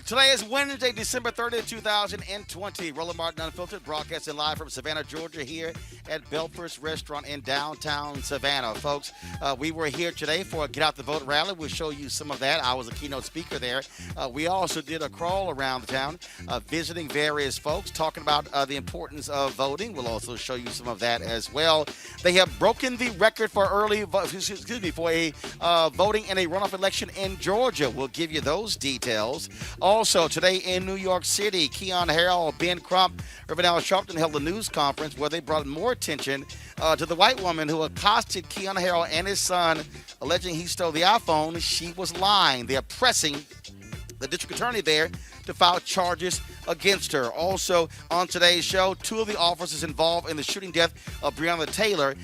Today is Wednesday, December 30th, 2020. Roland Martin Unfiltered, broadcasting live from Savannah, Georgia, here at Belford's Restaurant in downtown Savannah. Folks, we were here today for a Get Out the Vote rally. We'll show you some of that. I was a keynote speaker there. We also did a crawl around the town, visiting various folks, talking about the importance of voting. We'll also show you some of that as well. They have broken the record for voting in a runoff election in Georgia. We'll give you those details. Also, today in New York City, Keon Harrell, Ben Crump, Reverend Al Sharpton held a news conference where they brought more attention to the white woman who accosted Keon Harrell and his son, alleging he stole the iPhone. She was lying. They're pressing the district attorney there to file charges against her. Also, on today's show, two of the officers involved in the shooting death of Breonna Taylor,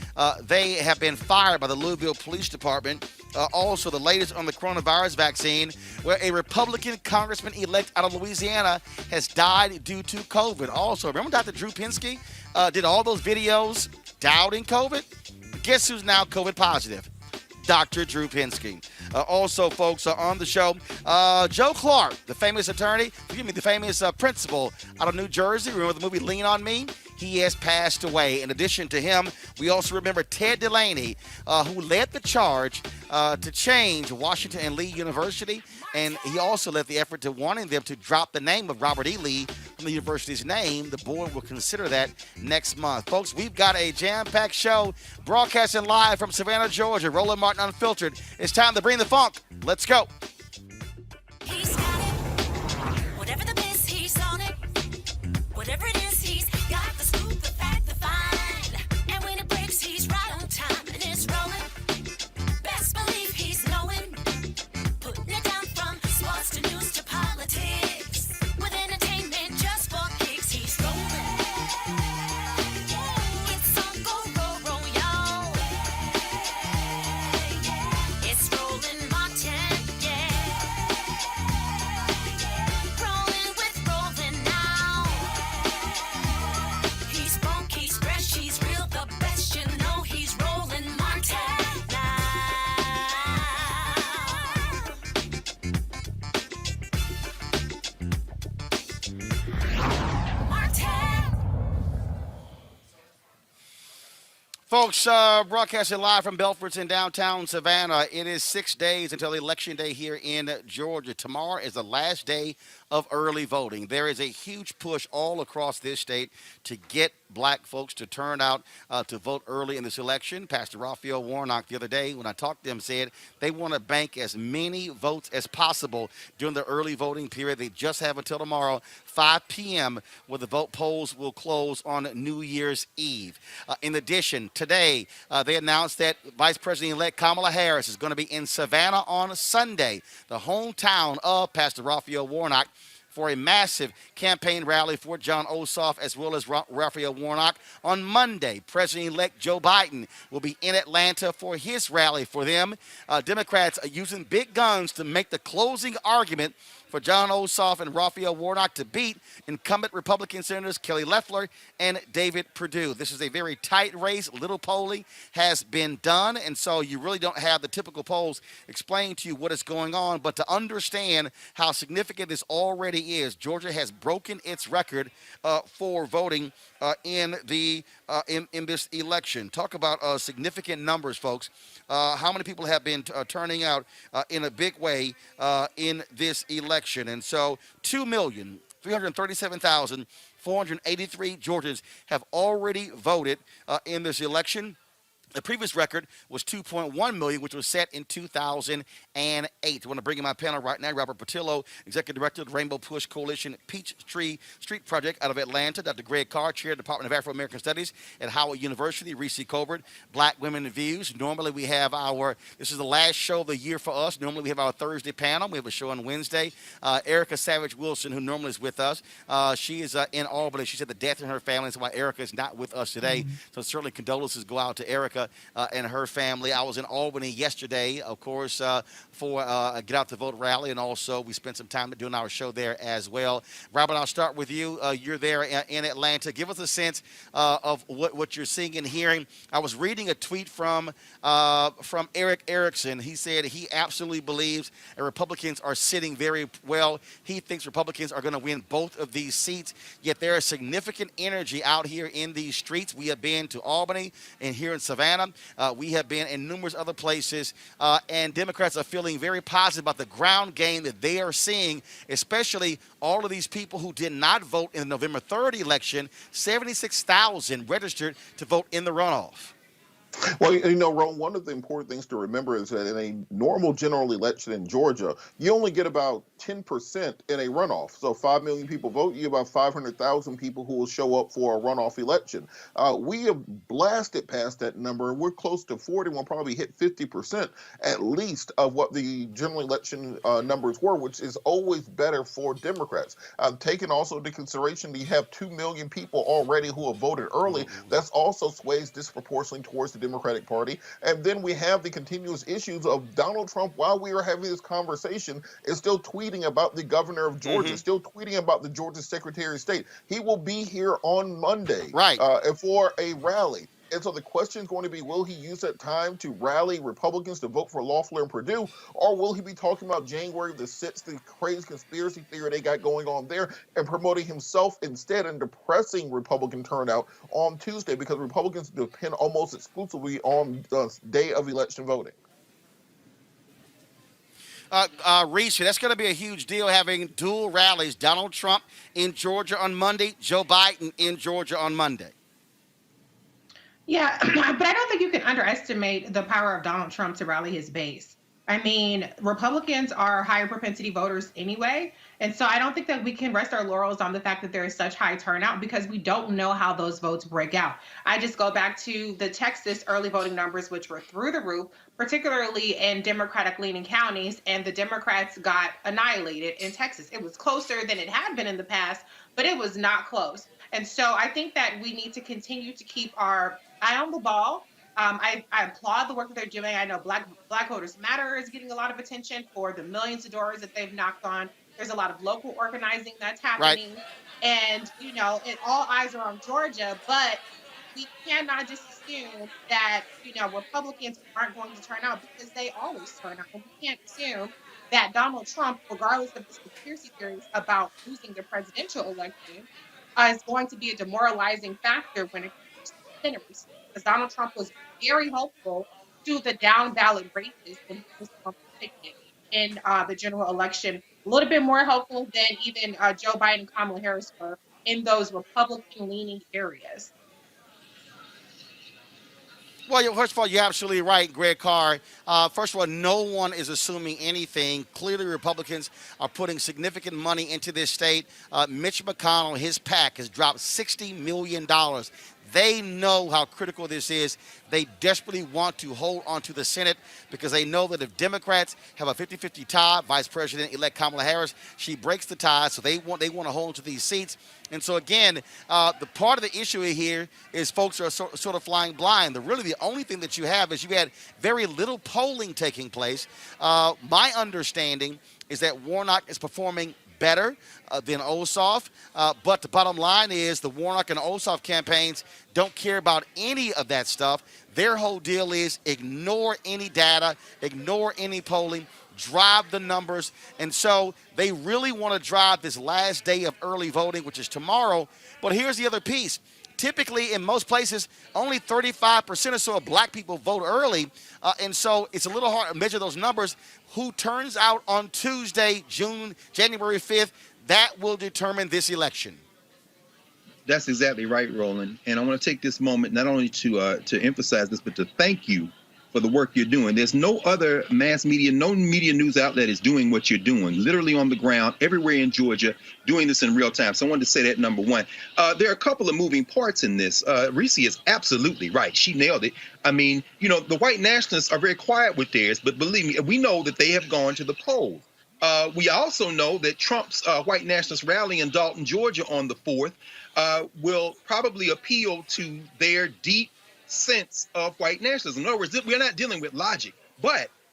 they have been fired by the Louisville Police Department. Also, the latest on the coronavirus vaccine, where a Republican congressman-elect out of Louisiana has died due to COVID. Also, remember Dr. Drew Pinsky did all those videos doubting COVID? Guess who's now COVID positive? Dr. Drew Pinsky. Also, folks, on the show, Joe Clark, the famous the famous principal out of New Jersey. Remember the movie Lean on Me? He has passed away. In addition to him, we also remember Ted DeLaney, who led the charge to change Washington and Lee University, and he also led the effort to wanting them to drop the name of Robert E. Lee from the university's name. The board will consider that next month. Folks, we've got a jam-packed show broadcasting live from Savannah, Georgia. Roland Martin Unfiltered. It's time to bring the funk. Let's go. He's got it. Whatever the biz, he's on it. Whatever it is, he's got the scoop, the fact, the find. And when it breaks, he's right on time and it's rolling. Best believe he's knowing. Putting it down from sports to news to politics. With entertainment just for kicks, he's rolling. It's on go, roll, y'all. It's Roland Martin, yeah. Rolling with Roland now. He's funk, he's fresh, he's real, the best, you know he's Roland Martin now. Martin. Folks, broadcasting live from Belford's in downtown Savannah. It is 6 days until Election Day here in Georgia. Tomorrow is the last day of early voting. There is a huge push all across this state to get black folks to turn out to vote early in this election. Pastor Raphael Warnock the other day, when I talked to him, said they want to bank as many votes as possible during the early voting period. They just have until tomorrow, 5 p.m., where the vote polls will close on New Year's Eve. In addition, today, they announced that Vice President-elect Kamala Harris is going to be in Savannah on Sunday, the hometown of Pastor Raphael Warnock, for a massive campaign rally for John Ossoff as well as Raphael Warnock. On Monday, President-elect Joe Biden will be in Atlanta for his rally for them. Democrats are using big guns to make the closing argument for John Ossoff and Raphael Warnock to beat incumbent Republican Senators Kelly Loeffler and David Perdue. This is a very tight race. Little polling has been done, and so you really don't have the typical polls explaining to you what is going on. But to understand how significant this already is, Georgia has broken its record for voting in this election. Talk about significant numbers, folks. How many people have been turning out in a big way in this election? And so 2,337,483 Georgians have already voted in this election. The previous record was 2.1 million, which was set in 2008. I want to bring in my panel right now. Robert Patillo, Executive Director of the Rainbow Push Coalition Peachtree Street Project out of Atlanta. Dr. Greg Carr, Chair of the Department of Afro-American Studies at Howard University. Reese Colbert, Black Women in Views. Normally we have this is the last show of the year for us. Normally we have our Thursday panel. We have a show on Wednesday. Erica Savage Wilson, who normally is with us. She is in Albany. She said the death in her family is why Erica is not with us today. So certainly condolences go out to Erica. Jessica and her family. I was in Albany yesterday, of course, for a Get Out the Vote rally, and also we spent some time doing our show there as well. Robert, I'll start with you. You're there in Atlanta. Give us a sense of what you're seeing and hearing. I was reading a tweet from Eric Erickson. He said he absolutely believes that Republicans are sitting very well. He thinks Republicans are going to win both of these seats, yet there is significant energy out here in these streets. We have been to Albany and here in Savannah. We have been in numerous other places, and Democrats are feeling very positive about the ground game that they are seeing, especially all of these people who did not vote in the November 3rd election. 76,000 registered to vote in the runoff. Well, Ron, one of the important things to remember is that in a normal general election in Georgia, you only get about 10% in a runoff. So 5 million people vote, you have about 500,000 people who will show up for a runoff election. We have blasted past that number, and we're close to 40. We'll probably hit 50% at least of what the general election numbers were, which is always better for Democrats. Taking also into consideration that you have 2 million people already who have voted early, that's also sways disproportionately towards the Democratic Party. And then we have the continuous issues of Donald Trump, while we are having this conversation, is still tweeting about the governor of Georgia, still tweeting about the Georgia Secretary of State. He will be here on Monday Right. For a rally. And so the question is going to be, will he use that time to rally Republicans to vote for Loeffler and Perdue, or will he be talking about January the 6th, the crazy conspiracy theory they got going on there, and promoting himself instead and depressing Republican turnout on Tuesday, because Republicans depend almost exclusively on the day of election voting? Reese, that's going to be a huge deal, having dual rallies. Donald Trump in Georgia on Monday, Joe Biden in Georgia on Monday. Yeah, but I don't think you can underestimate the power of Donald Trump to rally his base. I mean, Republicans are higher propensity voters anyway. And so I don't think that we can rest our laurels on the fact that there is such high turnout, because we don't know how those votes break out. I just go back to the Texas early voting numbers, which were through the roof, particularly in Democratic leaning counties, and the Democrats got annihilated in Texas. It was closer than it had been in the past, but it was not close. And so I think that we need to continue to keep our eye on the ball. I applaud the work that they're doing. I know Black Voters Matter is getting a lot of attention for the millions of doors that they've knocked on. There's a lot of local organizing that's happening. Right. And, all eyes are on Georgia, but we cannot just assume that, Republicans aren't going to turn out, because they always turn out. And we can't assume that Donald Trump, regardless of his conspiracy theories about losing the presidential election, is going to be a demoralizing factor when it comes to the Senate race. Because Donald Trump was very hopeful to the down ballot races when he was on the ticket in the general election, a little bit more hopeful than even Joe Biden and Kamala Harris were in those Republican leaning areas. Well, first of all, you're absolutely right, Greg Carr. First of all, no one is assuming anything. Clearly, Republicans are putting significant money into this state. Mitch McConnell, his PAC, has dropped $60 million. They know how critical this is. They desperately want to hold on to the Senate, because they know that if Democrats have a 50-50 tie, Vice President-elect Kamala Harris, she breaks the tie, so they want to hold on to these seats. And so, again, the part of the issue here is folks are sort of flying blind. Really, the only thing that you have is you had very little polling taking place. My understanding is that Warnock is performing better than Ossoff, but the bottom line is the Warnock and Ossoff campaigns don't care about any of that stuff. Their whole deal is ignore any data, ignore any polling, drive the numbers. And so they really want to drive this last day of early voting, which is tomorrow. But here's the other piece. Typically, in most places, only 35% or so of black people vote early. And so it's a little hard to measure those numbers. Who turns out on Tuesday, January 5th, that will determine this election. That's exactly right, Roland. And I want to take this moment not only to emphasize this, but to thank you for the work you're doing. There's no other mass media, no media news outlet is doing what you're doing, literally on the ground, everywhere in Georgia, doing this in real time. So I wanted to say that, number one. There are a couple of moving parts in this. Reese is absolutely right. She nailed it. I mean, the white nationalists are very quiet with theirs, but believe me, we know that they have gone to the polls. We also know that Trump's white nationalist rally in Dalton, Georgia on the 4th will probably appeal to their deep sense of white nationalism. In other words, we're not dealing with logic,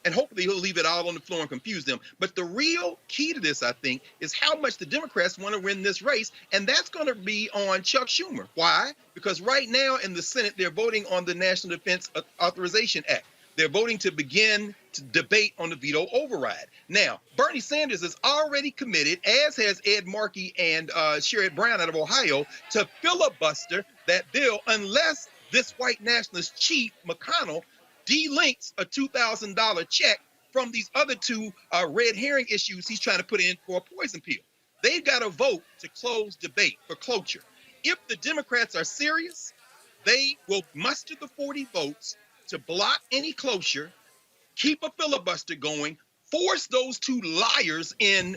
and hopefully he'll leave it all on the floor and confuse them. But the real key to this, I think, is how much the Democrats want to win this race. And that's going to be on Chuck Schumer. Why? Because right now in the Senate, they're voting on the National Defense Authorization Act. They're voting to begin to debate on the veto override. Now, Bernie Sanders is already committed, as has Ed Markey and Sherrod Brown out of Ohio, to filibuster that bill unless this white nationalist chief, McConnell, delinks a $2,000 check from these other two red herring issues he's trying to put in for a poison pill. They've got to vote to close debate for cloture. If the Democrats are serious, they will muster the 40 votes to block any closure, keep a filibuster going, force those two liars in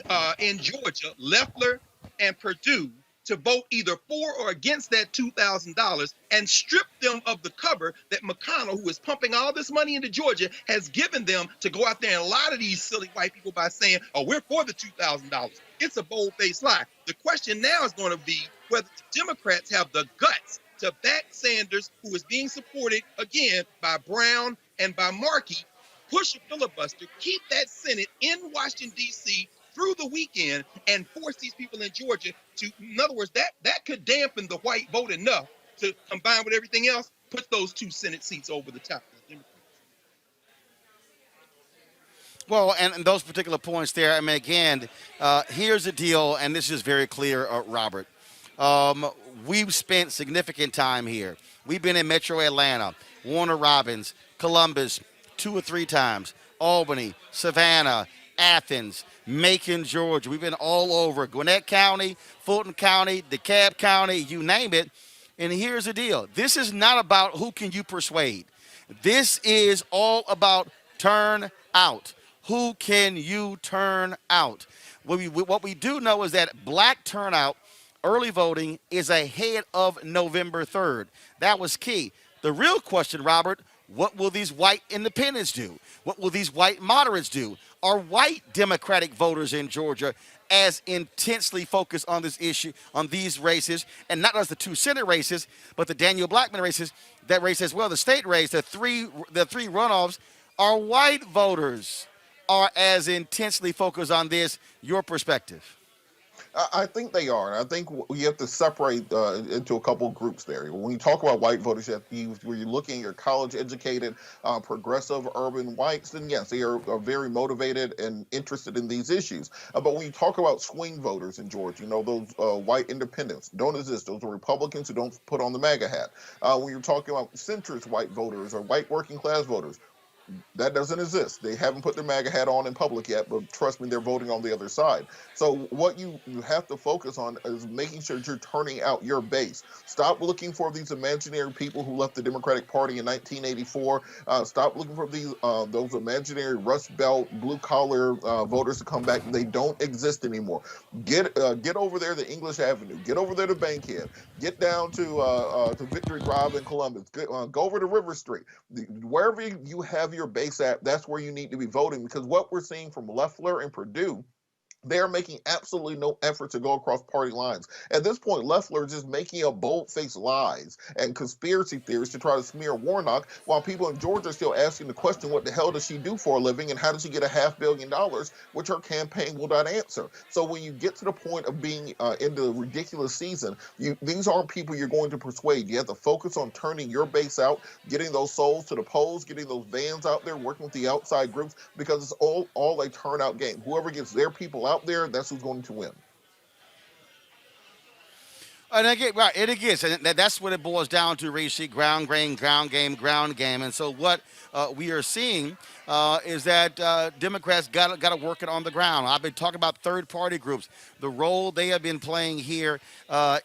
Georgia, Letlow and Perdue, to vote either for or against that $2,000 and strip them of the cover that McConnell, who is pumping all this money into Georgia, has given them to go out there and lie to these silly white people by saying, oh, we're for the $2,000. It's a bold-faced lie. The question now is going to be whether the Democrats have the guts to back Sanders, who is being supported, again, by Brown and by Markey, push a filibuster, keep that Senate in Washington, D.C., through the weekend and force these people in Georgia to, in other words, that could dampen the white vote enough to combine with everything else, put those two Senate seats over the top of the Democrats. Well, and those particular points there, I mean, again, here's the deal, and this is very clear, Robert. We've spent significant time here. We've been in Metro Atlanta, Warner Robins, Columbus, 2 or 3 times, Albany, Savannah, Athens, Macon, Georgia. We've been all over Gwinnett County, Fulton County, DeKalb County, you name it. And here's the deal. This is not about who can you persuade. This is all about turn out. Who can you turn out? What we do know is that black turnout, early voting, is ahead of November 3rd. That was key. The real question, Robert, what will these white independents do? What will these white moderates do? Are white Democratic voters in Georgia as intensely focused on this issue, on these races, and not just the 2 Senate races, but the Daniel Blackman races, that race as well, the state race, the three runoffs? Are white voters are as intensely focused on this? Your perspective? I think they are. And I think you have to separate into a couple of groups there. When you talk about white voters, when you're looking at your college-educated, progressive, urban whites, then yes, they are very motivated and interested in these issues. But when you talk about swing voters in Georgia, those white independents don't exist. Those are Republicans who don't put on the MAGA hat. When you're talking about centrist white voters or white working-class voters, that doesn't exist. They haven't put their MAGA hat on in public yet, but trust me, they're voting on the other side. So what you have to focus on is making sure that you're turning out your base. Stop looking for these imaginary people who left the Democratic Party in 1984. Stop looking for those imaginary Rust Belt, blue-collar voters to come back. They don't exist anymore. Get over there to English Avenue. Get over there to Bankhead. Get down to Victory Drive in Columbus. Go over to River Street. Wherever you have your base at, that's where you need to be voting, because what we're seeing from Letlow and Perdue, they're making absolutely no effort to go across party lines. At this point, Letlow is just making up bold-faced lies and conspiracy theories to try to smear Warnock, while people in Georgia are still asking the question, what the hell does she do for a living, and how does she get $500 million, which her campaign will not answer. So when you get to the point of being in the ridiculous season, these aren't people you're going to persuade. You have to focus on turning your base out, getting those souls to the polls, getting those vans out there, working with the outside groups, because it's all a turnout game. Whoever gets their people out there, that's who's going to win. And again, right, it is, and that's what it boils down to, Reese. Ground game. And so what we are seeing is that Democrats got to work it on the ground. I've been talking about third-party groups, the role they have been playing here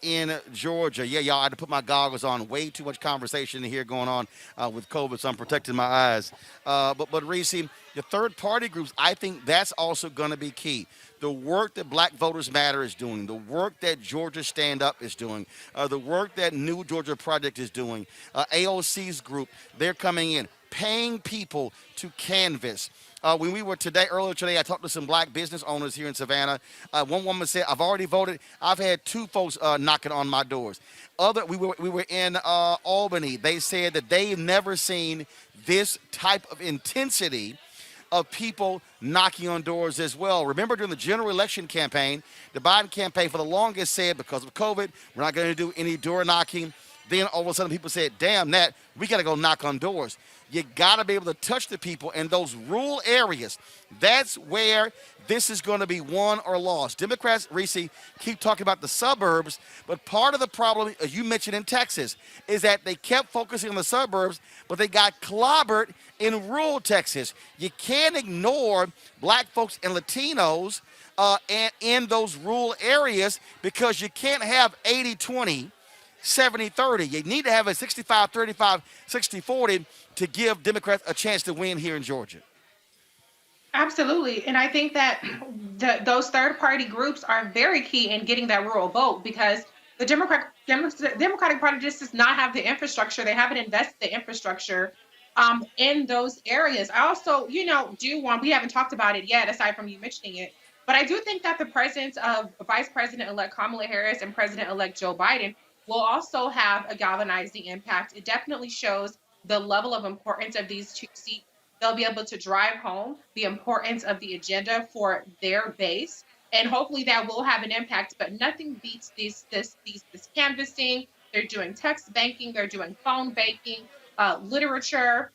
in Georgia. Yeah, y'all, I had to put my goggles on. Way too much conversation here going on with COVID, so I'm protecting my eyes. But Reese, the third-party groups, I think that's also going to be key. The work that Black Voters Matter is doing, the work that Georgia Stand Up is doing, the work that New Georgia Project is doing, AOC's group, they're coming in. paying people to canvass. When we were earlier today, I talked to some black business owners here in Savannah. One woman said, "I've already voted. I've had 2 folks knocking on my doors." We were in Albany. They said that they've never seen this type of intensity of people knocking on doors as well. Remember, during the general election campaign, the Biden campaign for the longest said, because of COVID, we're not going to do any door knocking. Then all of a sudden people said, damn that, we got to go knock on doors. You got to be able to touch the people in those rural areas. That's where this is going to be won or lost. Democrats, Reese, keep talking about the suburbs, but part of the problem, as you mentioned in Texas, is that they kept focusing on the suburbs, but they got clobbered in rural Texas. You can't ignore black folks and Latinos and in those rural areas, because you can't have 80-20, 70-30. You need to have a 65-35, 60-40 to give Democrats a chance to win here in Georgia. Absolutely. And I think that those third-party groups are very key in getting that rural vote, because the Democratic Party just does not have the infrastructure. They haven't invested the infrastructure in those areas. I also, we haven't talked about it yet, aside from you mentioning it, but I do think that the presence of Vice President-elect Kamala Harris and President-elect Joe Biden will also have a galvanizing impact. It definitely shows the level of importance of these 2 seats. They'll be able to drive home the importance of the agenda for their base, and hopefully that will have an impact. But nothing beats this canvassing. They're doing text banking, they're doing phone banking, literature.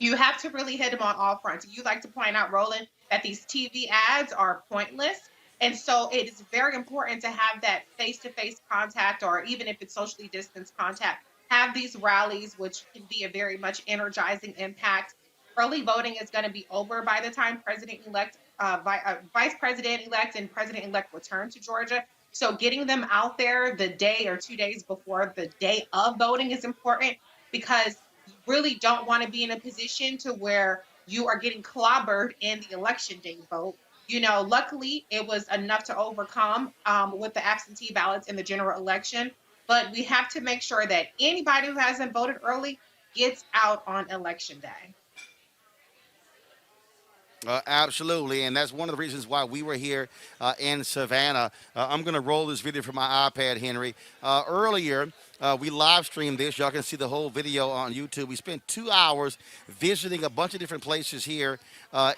You have to really hit them on all fronts. You like to point out, Roland, that these TV ads are pointless. And so it is very important to have that face-to-face contact, or even if it's socially distanced contact, have these rallies, which can be a very much energizing impact. Early voting is going to be over by the time Vice President-elect and President-elect return to Georgia. So getting them out there the day or 2 days before the day of voting is important, because you really don't want to be in a position to where you are getting clobbered in the election day vote. Luckily, it was enough to overcome with the absentee ballots in the general election. But we have to make sure that anybody who hasn't voted early gets out on election day. Absolutely, and that's one of the reasons why we were here in Savannah. I'm going to roll this video from my iPad, Henry. Earlier, we live streamed this. Y'all can see the whole video on YouTube. We spent 2 hours visiting a bunch of different places here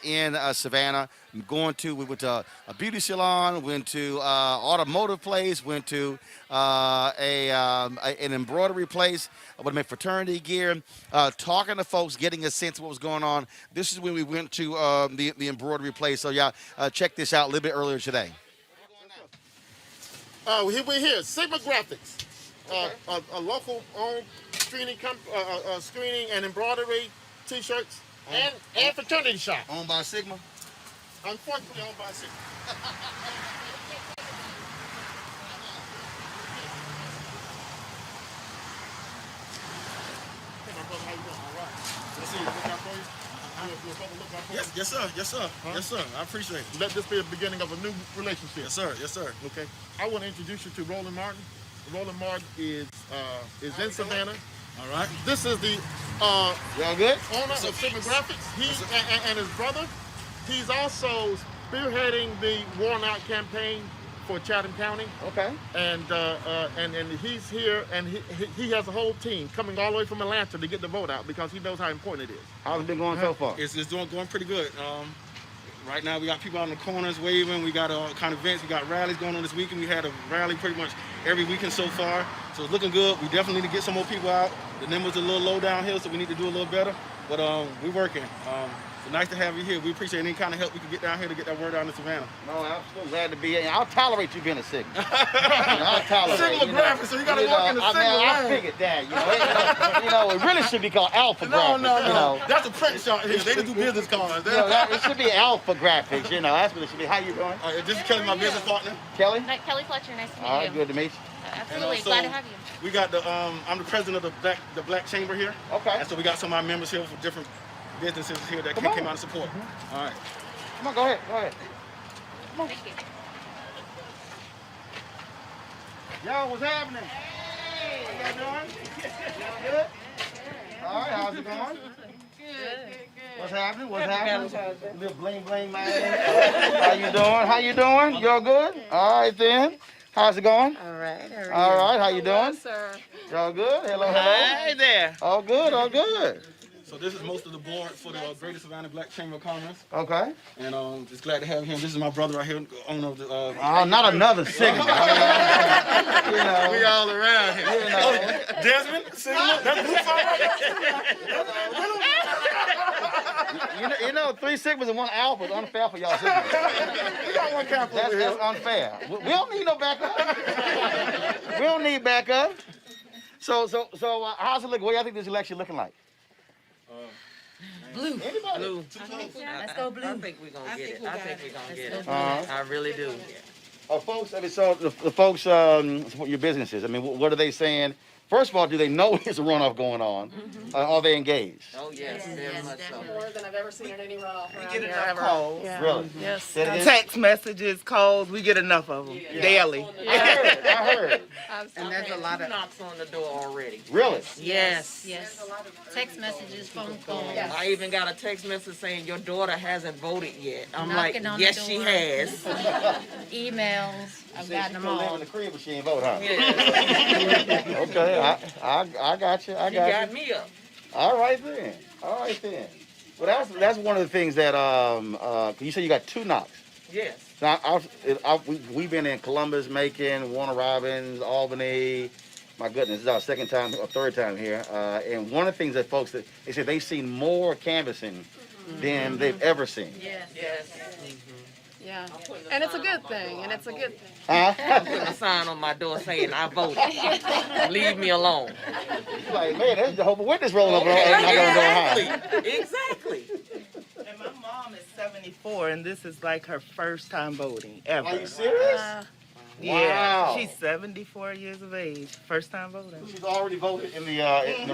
in Savannah. We went to a beauty salon, went to automotive place, went to an embroidery place with my fraternity gear, talking to folks, getting a sense of what was going on. This is when we went to the embroidery place. So y'all check this out a little bit earlier today. We're here, Sigma Graphics, a local-owned screening and embroidery T-shirts and fraternity shop. Owned by Sigma? Unfortunately, owned by Sigma. Hey, my brother, how you doing? All right. Let's see, look out for you. Yes, sir. I appreciate it. Let this be the beginning of a new relationship. Yes, sir. Okay. I want to introduce you to Roland Martin. Roland Martin is in Savannah. All right. This is the Y'all good? owner of Sigma Graphics. He and his brother. He's also spearheading the Worn Out campaign for Chatham County. Okay. And he's here, and he has a whole team coming all the way from Atlanta to get the vote out, because he knows how important it is. How's it been going so far? It's going pretty good. Right now, we got people out in the corners waving. We got all kind of events. We got rallies going on this weekend. We had a rally pretty much every weekend so far. So it's looking good. We definitely need to get some more people out. The numbers are a little low down here, so we need to do a little better. But we're working. It's nice to have you here. We appreciate any kind of help we can get down here to get that word out in Savannah. No, absolutely. Glad to be here. I'll tolerate you being a Sigma. I'll tolerate Sigma Graphics, so you got to walk in the Sigma I lane. figured that. It really should be called Alpha Graphics. No. That's a print shop here. They just do business cards. It should be Alpha Graphics. That's what it should be. How you doing? This is Kelly, my business partner. Kelly? Kelly Fletcher, nice to meet All you. right, good to meet you. Absolutely, also, glad to have you. We got I'm the president of the Black Chamber here. Okay. And so we got some of our members here for different businesses here that came out and support. All right. Come on, go ahead. Thank you. Yo, what's happening? Hey. How y'all doing? Y'all good? All right, how's it going? What's happening? What's happening? Little bling bling man. How you doing? How you doing? You all good? All right then. How's it going? All right. All right. How you doing? Sir. Y'all good? Hello, hello. Hi there. All good. All good. So this is most of the board for the Greater Savannah Black Chamber of Commerce. Okay. And just glad to have him. This is my brother right here, owner of the. Oh, not another signal. We all around here. You know. Desmond, signal. That's blue You know, 3 sigmas and 1 alpha is unfair for y'all. We got one cap over here. That's unfair. We don't need no backup. We don't need backup. So how's it looking? What do y'all think this election looking like? Blue. Anybody? Blue. Let's go blue. I think we're going to get it. I think we're going to get it. Uh-huh. I really do. Folks, I mean, so the folks, what your businesses, I mean, what are they saying? First of all, do they know there's a runoff going on? Are they engaged? Oh, yes. Very much so. More than I've ever seen in any runoff around We get here enough ever. calls. Yeah. Really? Yes. Say it again? Text messages, calls, we get enough of them daily. I heard. And there's a lot of knocks on the door already. Really? Yes. Yes. Text messages, phone calls. I even got a text message saying your daughter hasn't voted yet. I'm Knocking like, on yes, the she door. has. Emails. I've gotten them Live in all. the crib, but she ain't vote, huh? Yeah. Okay, I got you. I She got got you. me up. All right then. Well, that's one of the things that you said you got 2 knocks. Yes. Now we've been in Columbus, Macon, Warner Robins, Albany. My goodness, this is our 2nd time or 3rd time here. And one of the things that folks they said they've seen more canvassing than they've ever seen. Yes. Yes. Yeah. And it's a good thing. Huh? I put a sign on my door saying I voted. Leave me alone. Like, man, there's the Jehovah's Witness rolling up. Exactly. Exactly. And my mom is 74, and this is like her first time voting ever. Are you serious? Yeah, Wow. she's 74 years of age, first time voting. She's already voted in the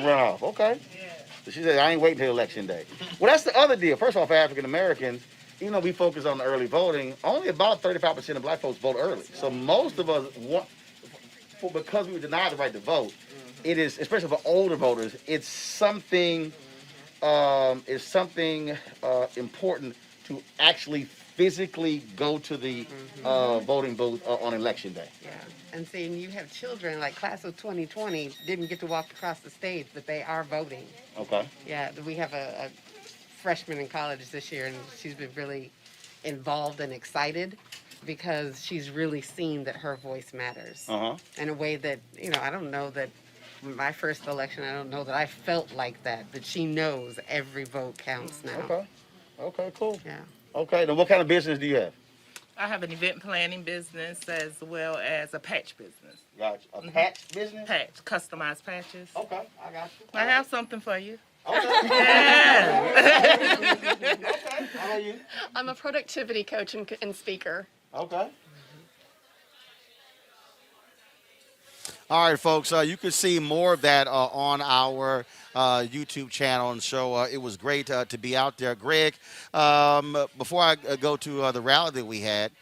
runoff. Okay. So she said, I ain't waiting till election day. Well, that's the other deal. First off, for African Americans, even though we focus on the early voting, only about 35% of black folks vote early. So most of us because we were denied the right to vote, it is, especially for older voters, it's something important to actually physically go to the voting booth on election day. Yeah, and seeing you have children, like class of 2020, didn't get to walk across the stage, but they are voting. Okay. Yeah, we have a freshman in college this year, and she's been really involved and excited because she's really seen that her voice matters in a way that, I don't know that my first election, I don't know that I felt like that she knows every vote counts now. Okay, cool. Yeah. Okay, then what kind of business do you have? I have an event planning business as well as a patch business. Gotcha. A patch business? Patch, customized patches. Okay, I got you. I have something for you. Okay. Yeah. Okay. How about you? I'm a productivity coach and speaker. Okay. All right, folks. You can see more of that on our YouTube channel, and so it was great to be out there. Greg, before I go to the rally that we had,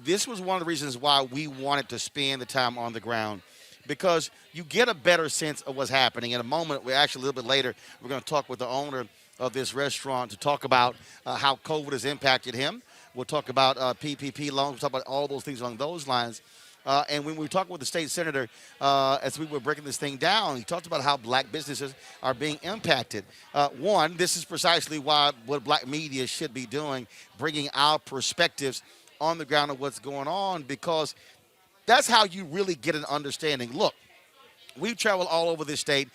this was one of the reasons why we wanted to spend the time on the ground, because you get a better sense of what's happening. In a moment, we're actually a little bit later, we're going to talk with the owner of this restaurant to talk about how COVID has impacted him. We'll talk about PPP loans. We'll talk about all those things along those lines. And when we were talking with the state senator, as we were breaking this thing down, he talked about how black businesses are being impacted. One, this is precisely what black media should be doing, bringing our perspectives on the ground of what's going on, because that's how you really get an understanding. Look, we've traveled all over this state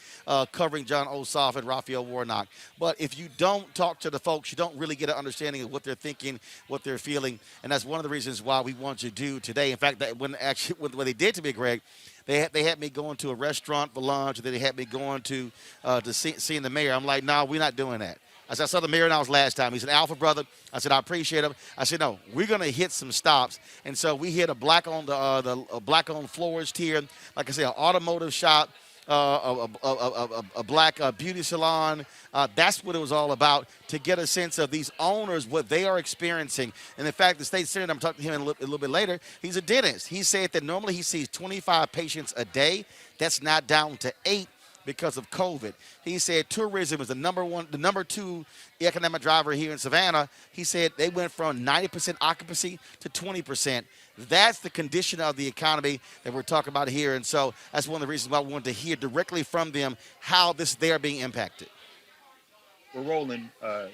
covering John Ossoff and Raphael Warnock. But if you don't talk to the folks, you don't really get an understanding of what they're thinking, what they're feeling. And that's one of the reasons why we want to do today. In fact, that when they did to me, Greg, they had me going to a restaurant for lunch, and then they had me going to seeing the mayor. I'm like, no, we're not doing that. I said, I saw the mayor now last time. He said, Alpha, brother. I said, I appreciate him. I said, no, we're going to hit some stops. And so we hit a black-owned florist here. Like I said, an automotive shop, a black beauty salon. That's what it was all about, to get a sense of these owners, what they are experiencing. And in fact, the state senator, I'm talking to him a little bit later, he's a dentist. He said that normally he sees 25 patients a day. That's now down to 8. because of COVID. He said tourism is the number two economic driver here in Savannah. He said they went from 90% occupancy to 20%. That's the condition of the economy that we're talking about here. And so that's one of the reasons why I wanted to hear directly from them how they're being impacted. Well, Roland,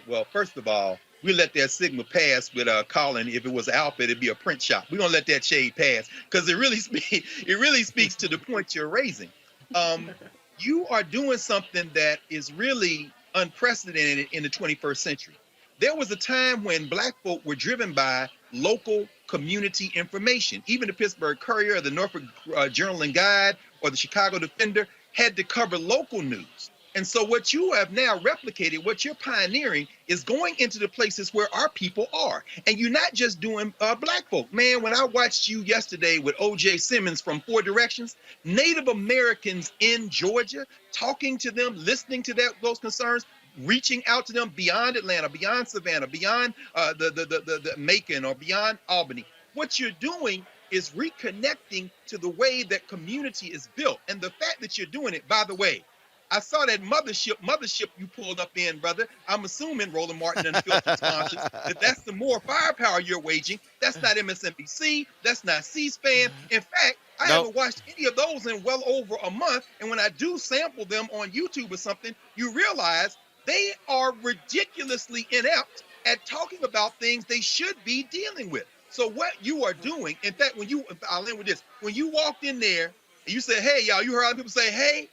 well, first of all, we let that signal pass with Colin. If it was Alpha, it'd be a print shop. We don't let that shade pass because it really speaks to the point you're raising. You are doing something that is really unprecedented in the 21st century. There was a time when Black folk were driven by local community information. Even the Pittsburgh Courier, the Norfolk Journal and Guide, or the Chicago Defender had to cover local news. And so what you have now replicated, what you're pioneering, is going into the places where our people are. And you're not just doing Black folk. Man, when I watched you yesterday with O.J. Simmons from Four Directions, Native Americans in Georgia, talking to them, listening to those concerns, reaching out to them beyond Atlanta, beyond Savannah, beyond the Macon, or beyond Albany. What you're doing is reconnecting to the way that community is built. And the fact that you're doing it, by the way, I saw that mothership you pulled up in, brother. I'm assuming Roland Martin and Phil conscious that that's the more firepower you're waging. That's not MSNBC. That's not C-SPAN. In fact, I haven't watched any of those in well over a month. And when I do sample them on YouTube or something, you realize they are ridiculously inept at talking about things they should be dealing with. So what you are doing, in fact, I'll end with this. When you walked in there and you said, hey, y'all, you heard other people say, hey,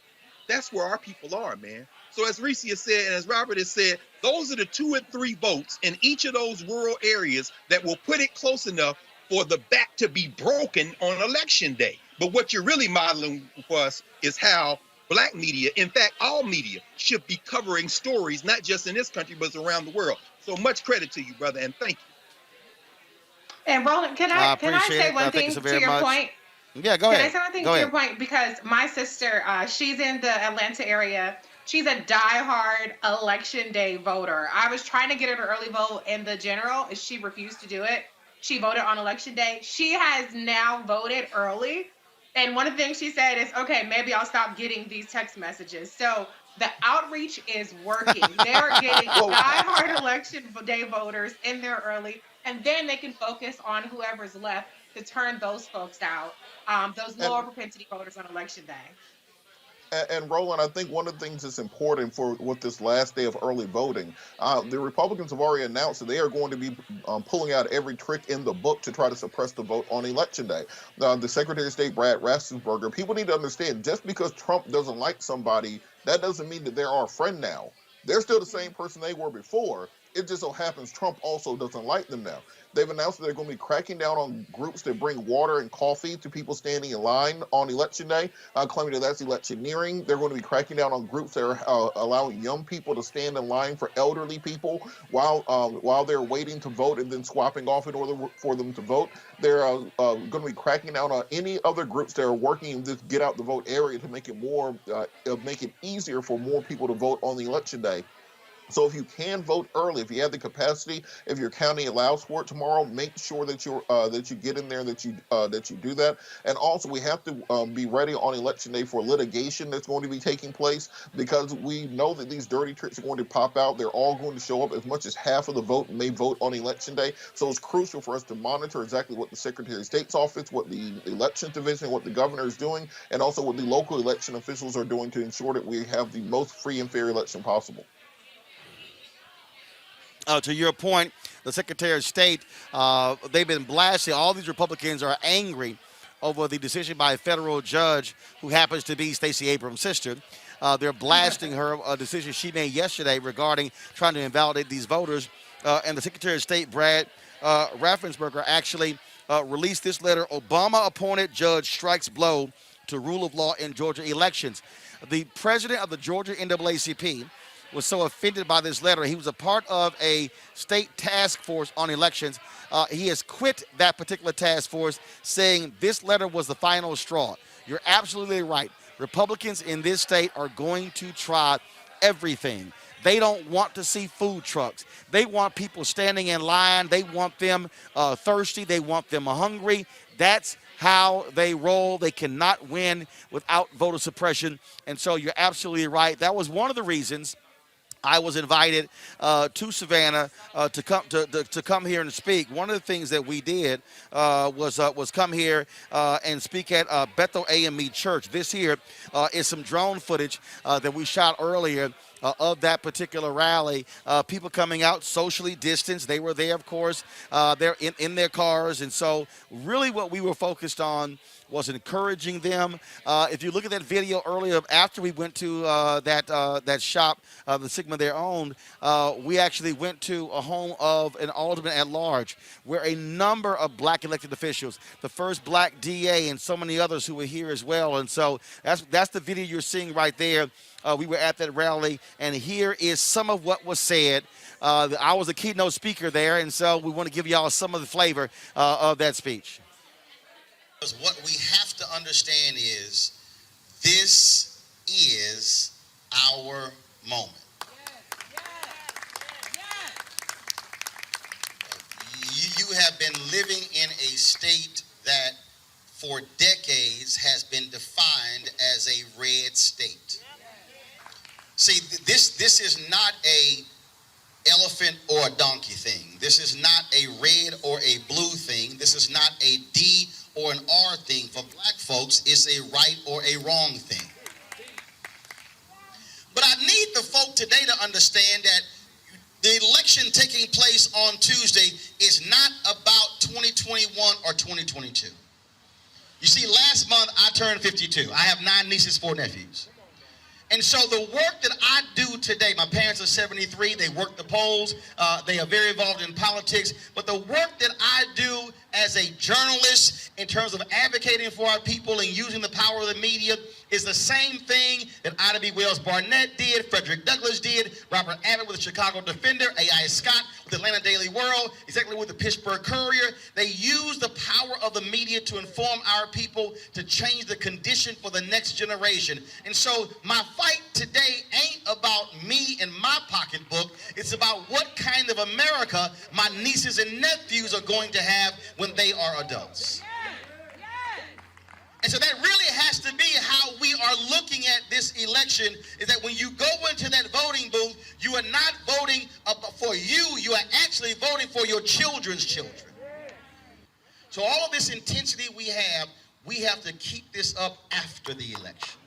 that's where our people are, man. So as Reese has said, and as Robert has said, those are the 2 and 3 votes in each of those rural areas that will put it close enough for the back to be broken on election day. But what you're really modeling for us is how Black media, in fact, all media, should be covering stories, not just in this country, but around the world. So much credit to you, brother, and thank you. And Roland, can I say one thing to your point? Yeah, go ahead. Can I say one thing to your point? Because my sister, she's in the Atlanta area. She's a diehard election day voter. I was trying to get her to early vote in the general, and she refused to do it. She voted on election day. She has now voted early. And one of the things she said is, okay, maybe I'll stop getting these text messages. So the outreach is working. They're getting diehard election day voters in there early, and then they can focus on whoever's left to turn those folks out, those lower propensity voters on election day. And Roland, I think one of the things that's important with this last day of early voting, the Republicans have already announced that they are going to be pulling out every trick in the book to try to suppress the vote on election day. The Secretary of State, Brad Raffensperger, people need to understand, just because Trump doesn't like somebody, that doesn't mean that they're our friend now. They're still the same person they were before. It just so happens Trump also doesn't like them now. They've announced that they're going to be cracking down on groups that bring water and coffee to people standing in line on election day, claiming that that's electioneering. They're going to be cracking down on groups that are allowing young people to stand in line for elderly people while they're waiting to vote and then swapping off in order for them to vote. They're going to be cracking down on any other groups that are working in this get out the vote area to make it easier for more people to vote on the election day. So if you can vote early, if you have the capacity, if your county allows for it tomorrow, make sure that you get in there, that you do that. And also, we have to be ready on election day for litigation that's going to be taking place, because we know that these dirty tricks are going to pop out. They're all going to show up. As much as half of the vote may vote on election day. So it's crucial for us to monitor exactly what the Secretary of State's office, what the Elections Division, what the governor is doing, and also what the local election officials are doing to ensure that we have the most free and fair election possible. To your point, the Secretary of State, they've been blasting. All these Republicans are angry over the decision by a federal judge who happens to be Stacey Abrams' sister. They're blasting her a decision she made yesterday regarding trying to invalidate these voters. And the Secretary of State, Brad Raffensperger, actually released this letter. Obama-appointed judge strikes blow to rule of law in Georgia elections. The president of the Georgia NAACP was so offended by this letter. He was a part of a state task force on elections. He has quit that particular task force, saying this letter was the final straw. You're absolutely right. Republicans in this state are going to try everything. They don't want to see food trucks. They want people standing in line. They want them thirsty. They want them hungry. That's how they roll. They cannot win without voter suppression. And so you're absolutely right. That was one of the reasons I was invited to Savannah to come here and speak. One of the things that we did was come here and speak at Bethel AME Church. This here is some drone footage that we shot earlier of that particular rally. People coming out socially distanced. They were there, of course. They're in their cars. And so really what we were focused on was encouraging them. If you look at that video earlier, after we went to that shop, the Sigma Their Own, we actually went to a home of an alderman at large, where a number of black elected officials, the first black DA, and so many others who were here as well. And so that's the video you're seeing right there. We were at that rally, and here is some of what was said. I was a keynote speaker there, and so we want to give y'all some of the flavor of that speech. What we have to understand is this is our moment. You have been living in a state that for decades has been defined as a red state. See, this is not a elephant or a donkey thing. This is not a red or a blue thing. This is not a D or an R thing. For black folks, it's a right or a wrong thing. But I need the folk today to understand that the election taking place on Tuesday is not about 2021 or 2022. You see, last month I turned 52. I have 9 nieces, 4 nephews. And so the work that I do today, my parents are 73, they work the polls, they are very involved in politics, but the work that I do as a journalist in terms of advocating for our people and using the power of the media is the same thing that Ida B. Wells Barnett did, Frederick Douglass did, Robert Abbott with the Chicago Defender, A.I. Scott with the Atlanta Daily World, exactly with the Pittsburgh Courier. They use the power of the media to inform our people to change the condition for the next generation. And so my fight today ain't about me and my pocketbook. It's about what kind of America my nieces and nephews are going to have when they are adults. And so that really has to be how we are looking at this election, is that when you go into that voting booth, you are not voting for you are actually voting for your children's children. So all of this intensity we have to keep this up after the election.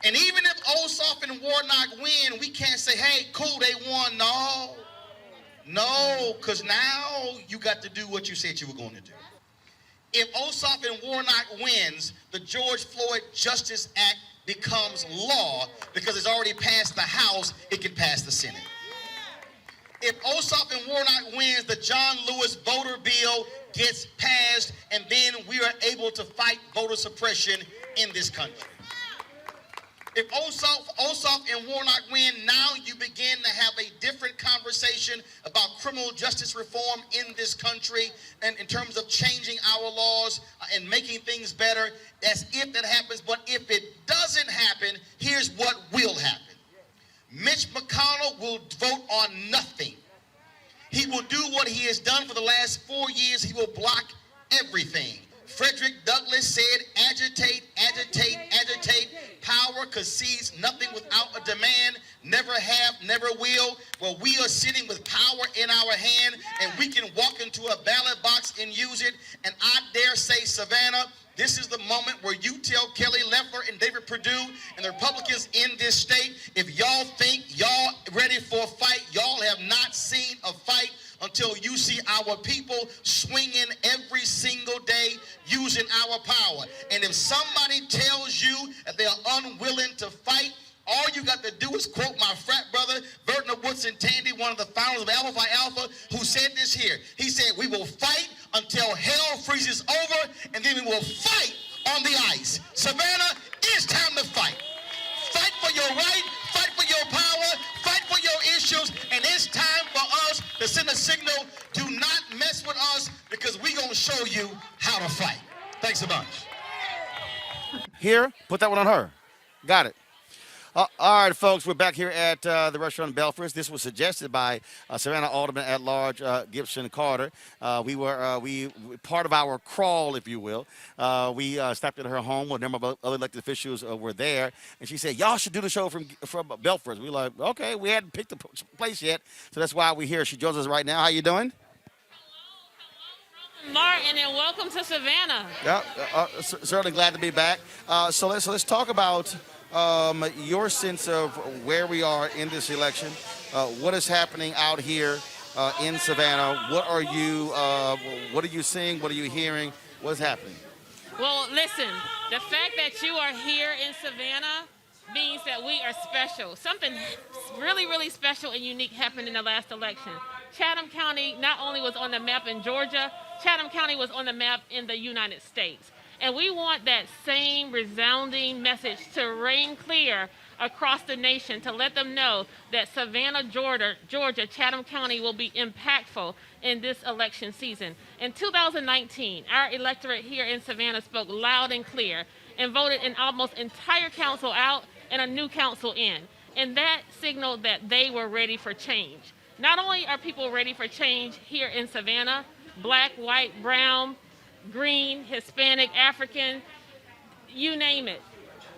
And even if Ossoff and Warnock win, we can't say, hey, cool, they won. No, because now you got to do what you said you were going to do. If Ossoff and Warnock wins, the George Floyd Justice Act becomes law because it's already passed the House, it can pass the Senate. If Ossoff and Warnock wins, the John Lewis voter bill gets passed, and then we are able to fight voter suppression in this country. If Ossoff and Warnock win, now you begin to have a different conversation about criminal justice reform in this country and in terms of changing our laws and making things better. That's if that happens. But if it doesn't happen, here's what will happen. Mitch McConnell will vote on nothing. He will do what he has done for the last 4 years. He will block everything. Frederick Douglass said, agitate, agitate, agitate. Power concedes nothing without a demand. Never have, never will. Well, we are sitting with power in our hand, and we can walk into a ballot box and use it. And I dare say, Savannah, this is the moment where you tell Kelly Loeffler and David Perdue and the Republicans in this state, if y'all think y'all ready for a fight, y'all have not seen a fight until you see our people swinging every single day using our power. And if somebody tells you that they are unwilling to fight, all you got to do is quote my frat brother, Vertner Woodson Tandy, one of the founders of Alpha Phi Alpha, who said this here. He said, we will fight until hell freezes over, and then we will fight on the ice. Savannah, it's time to fight. Fight for your right, fight for your power, fight for your issues, and it's time for us to send a signal, do not mess with us, because we're going to show you how to fight. Thanks a bunch. Here, put that one on her. Got it. All right, folks, we're back here at the restaurant in Belfast. This was suggested by Savannah Alderman at Large Gibson Carter. We part of our crawl, if you will. We stopped at her home. A number of other elected officials were there, and she said, "Y'all should do the show from Belfast." We were like, "Okay, we hadn't picked the place yet, so that's why we're here." She joins us right now. How you doing? Martin, and welcome to Savannah. Yeah, certainly glad to be back. So let's talk about your sense of where we are in this election. What is happening out here in Savannah? What are you seeing? What are you hearing? What's happening? Well, listen, the fact that you are here in Savannah means that we are special. Something really, really special and unique happened in the last election. Chatham County not only was on the map in Georgia, Chatham County was on the map in the United States. And we want that same resounding message to ring clear across the nation, to let them know that Savannah, Georgia, Chatham County will be impactful in this election season. In 2019, our electorate here in Savannah spoke loud and clear and voted an almost entire council out and a new council in. And that signaled that they were ready for change. Not only are people ready for change here in Savannah, black, white, brown, green, Hispanic, African, you name it.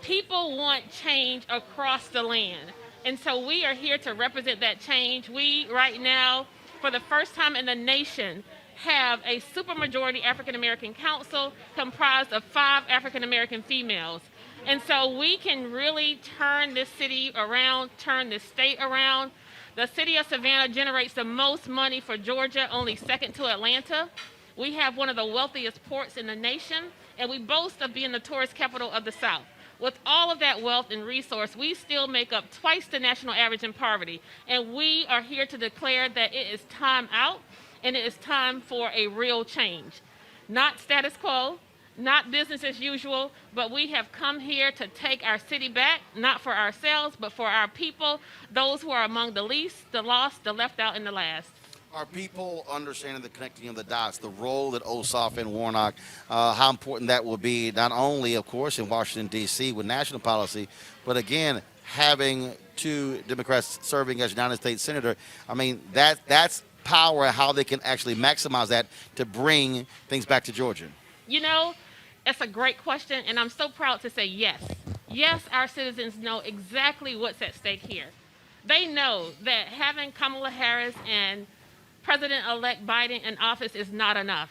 People want change across the land. And so we are here to represent that change. We, right now, for the first time in the nation, have a supermajority African-American council comprised of 5 African-American females. And so we can really turn this city around, turn this state around. The city of Savannah generates the most money for Georgia, only second to Atlanta. We have one of the wealthiest ports in the nation, and we boast of being the tourist capital of the South. With all of that wealth and resource, we still make up twice the national average in poverty. And we are here to declare that it is time out, and it is time for a real change. Not status quo, not business as usual, but we have come here to take our city back, not for ourselves, but for our people, those who are among the least, the lost, the left out, and the last. Are people understanding the connecting of the dots, the role that Ossoff and Warnock, how important that will be, not only, of course, in Washington, D.C. with national policy, but again, having 2 Democrats serving as United States Senator. I mean, that's power, how they can actually maximize that to bring things back to Georgia. You know, it's a great question, and I'm so proud to say yes. Yes, our citizens know exactly what's at stake here. They know that having Kamala Harris and President-elect Biden in office is not enough.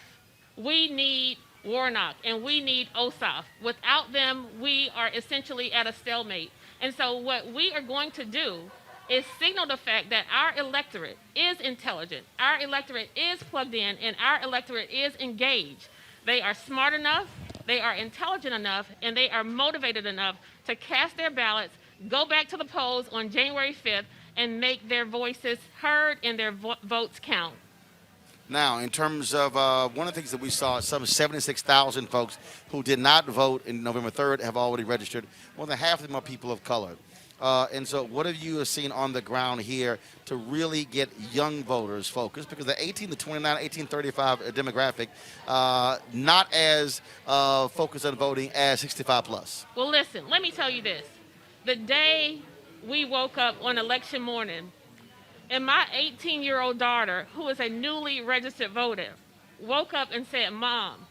We need Warnock and we need Ossoff. Without them, we are essentially at a stalemate. And so what we are going to do is signal the fact that our electorate is intelligent, our electorate is plugged in, and our electorate is engaged. They are smart enough, they are intelligent enough, and they are motivated enough to cast their ballots, go back to the polls on January 5th, and make their voices heard and their votes count. Now, in terms of one of the things that we saw, some 76,000 folks who did not vote in November 3rd have already registered. More than half of them are people of color. And so what have you seen on the ground here to really get young voters focused? Because the 18 to 29, 18 to 35 demographic, not as focused on voting as 65 plus. Well, listen, let me tell you this. The day we woke up on election morning, and my 18-year-old daughter, who is a newly registered voter, woke up and said, "Mom,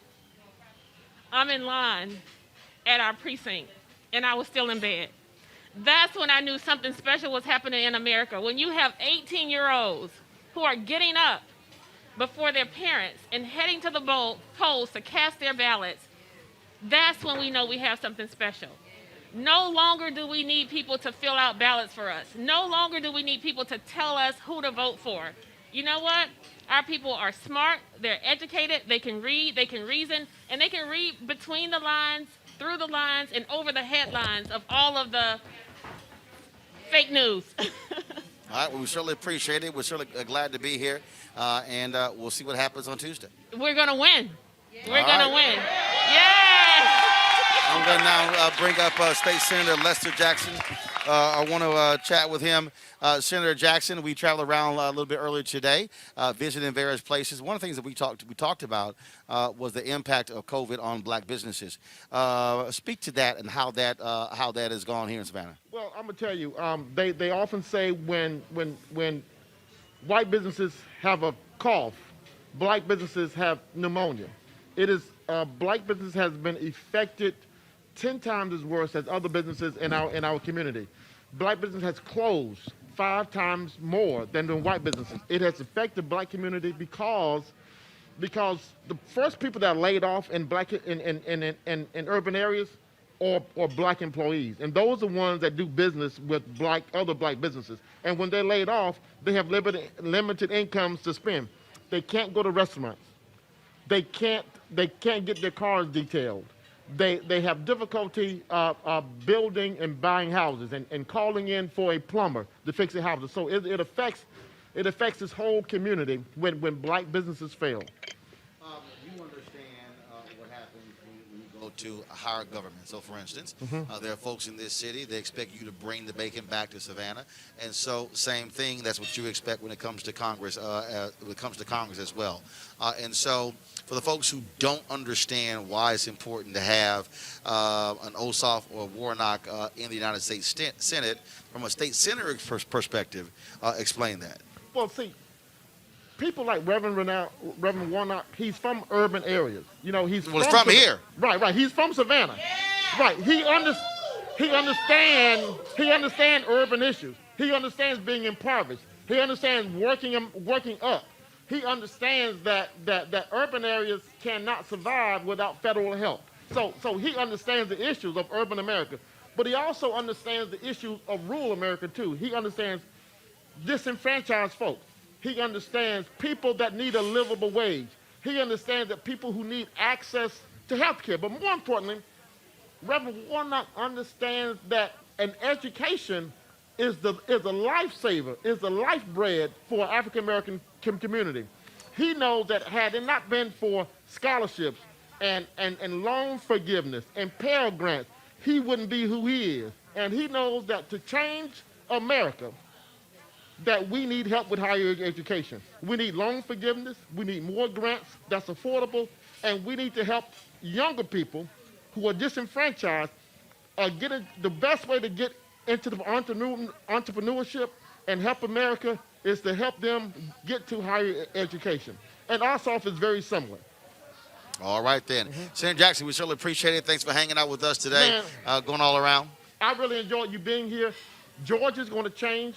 I'm in line at our precinct," and I was still in bed. That's when I knew something special was happening in America. When you have 18-year-olds who are getting up before their parents and heading to the polls to cast their ballots, that's when we know we have something special. No longer do we need people to fill out ballots for us. No longer do we need people to tell us who to vote for. You know what? Our people are smart, they're educated, they can read, they can reason, and they can read between the lines, through the lines, and over the headlines of all of the fake news. All right, well, we certainly appreciate it. We're certainly glad to be here, and we'll see what happens on Tuesday. We're going to win. We're All going to right. win. Yes! I'm going to now bring up State Senator Lester Jackson. I want to chat with him. Senator Jackson, we traveled around a little bit earlier today, visiting various places. One of the things that we talked about was the impact of COVID on black businesses. Speak to that and how that has gone here in Savannah. Well, I'm gonna tell you, they often say when white businesses have a cough, black businesses have pneumonia. It is black business has been affected 10 times as worse as other businesses in our community. Black business has closed 5 times more than the white businesses. It has affected black community because the first people that are laid off in urban areas are black employees, and those are the ones that do business with other black businesses. And when they're laid off, they have limited incomes to spend. They can't go to restaurants. They can't get their cars detailed. They have difficulty building and buying houses and calling in for a plumber to fix their houses. So it affects this whole community when black businesses fail. You understand what happens when you go to a higher government. So, for instance, there are folks in this city, they expect you to bring the bacon back to Savannah. And so, same thing, that's what you expect when it comes to Congress, as well. And so, for the folks who don't understand why it's important to have an Ossoff or Warnock in the United States Senate, from a state senator perspective, explain that. Well, see, people like Reverend Warnock, he's from urban areas. You know, he's from here. Right. He's from Savannah. Yeah. Right. He understands urban issues. He understands being impoverished. He understands working up. He understands that urban areas cannot survive without federal help. So he understands the issues of urban America, but he also understands the issues of rural America too. He understands disenfranchised folks. He understands people that need a livable wage. He understands that people who need access to health care. But more importantly, Reverend Warnock understands that an education is a lifesaver, is the lifebread for African American community. He knows that had it not been for scholarships and loan forgiveness and Pell Grants, he wouldn't be who he is. And he knows that to change America, that we need help with higher education. We need loan forgiveness, we need more grants that's affordable, and we need to help younger people who are disenfranchised the best way to get into the entrepreneurship and help America is to help them get to higher education. And Ossoff is very similar. All right, then. Senator Jackson, we certainly appreciate it. Thanks for hanging out with us today, going all around. I really enjoyed you being here. Georgia's going to change,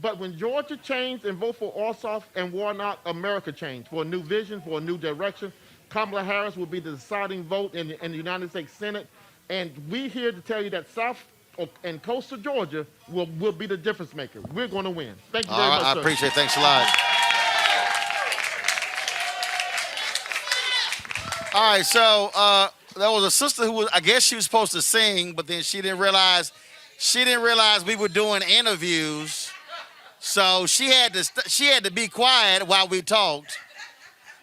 but when Georgia changed and vote for Ossoff and Warnock, America changed for a new vision, for a new direction. Kamala Harris will be the deciding vote in the United States Senate, and we're here to tell you that South and coastal Georgia will be the difference maker. We're going to win. Thank you very much, I appreciate it. Thanks a lot. All right, so there was a sister who I guess she was supposed to sing, but then she didn't realize we were doing interviews, so she had to be quiet while we talked.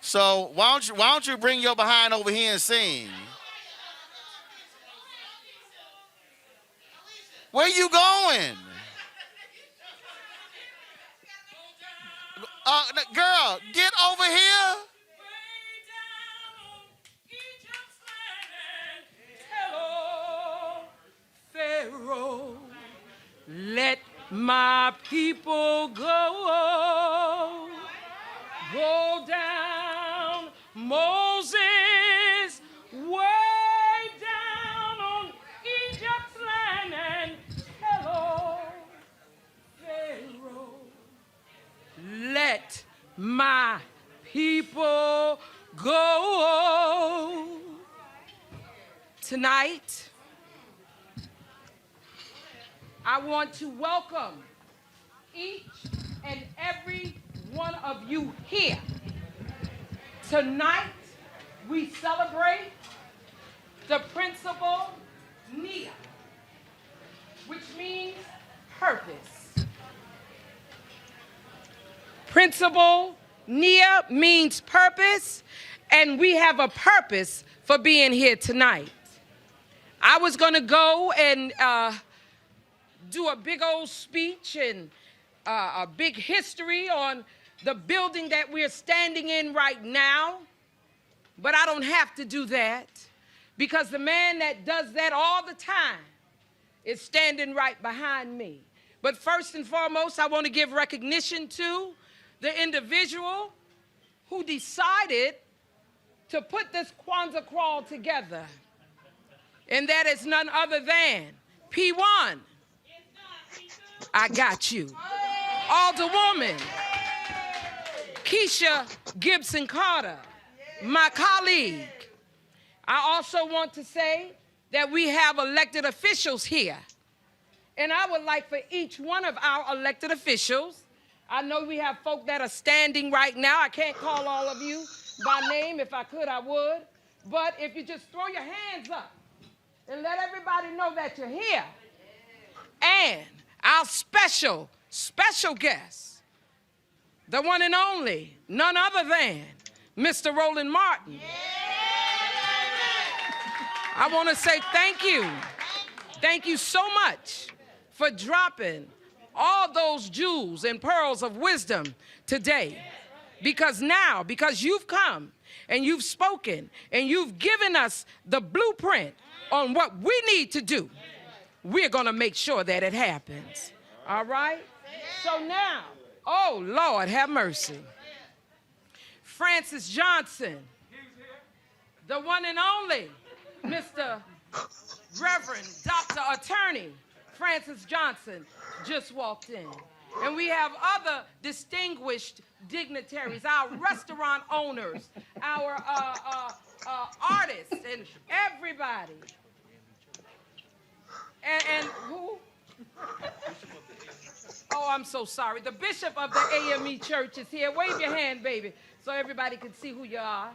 So why don't you bring your behind over here and sing? Where you going? Girl, get over here. Hello, Pharaoh, let my people go. Go down, Moses, way down on Egypt's land, and hello, Pharaoh, let my people go. Tonight, I want to welcome each and every one of you here. Tonight, we celebrate the principle Nia, which means purpose. Principle Nia means purpose, and we have a purpose for being here tonight. I was going to go and do a big old speech and a big history on the building that we're standing in right now, but I don't have to do that because the man that does that all the time is standing right behind me. But first and foremost, I want to give recognition to the individual who decided to put this Kwanzaa crawl together. And that is none other than P1. I got you. Alderwoman Keisha Gibson Carter, my colleague. I also want to say that we have elected officials here. And I would like for each one of our elected officials, I know we have folk that are standing right now. I can't call all of you by name. If I could, I would. But if you just throw your hands up and let everybody know that you're here. And our special guest, the one and only, none other than Mr. Roland Martin. I want to say thank you. Thank you so much for dropping all those jewels and pearls of wisdom today. Because now, because you've come and you've spoken and you've given us the blueprint on what we need to do, we're going to make sure that it happens. All right? So now, oh, Lord, have mercy. Francis Johnson, the one and only Mr. Reverend Dr. Attorney Francis Johnson just walked in. And we have other distinguished dignitaries, our restaurant owners, our artists, and everybody. And who? Oh, I'm so sorry. The bishop of the AME Church is here. Wave your hand, baby, so everybody can see who you are.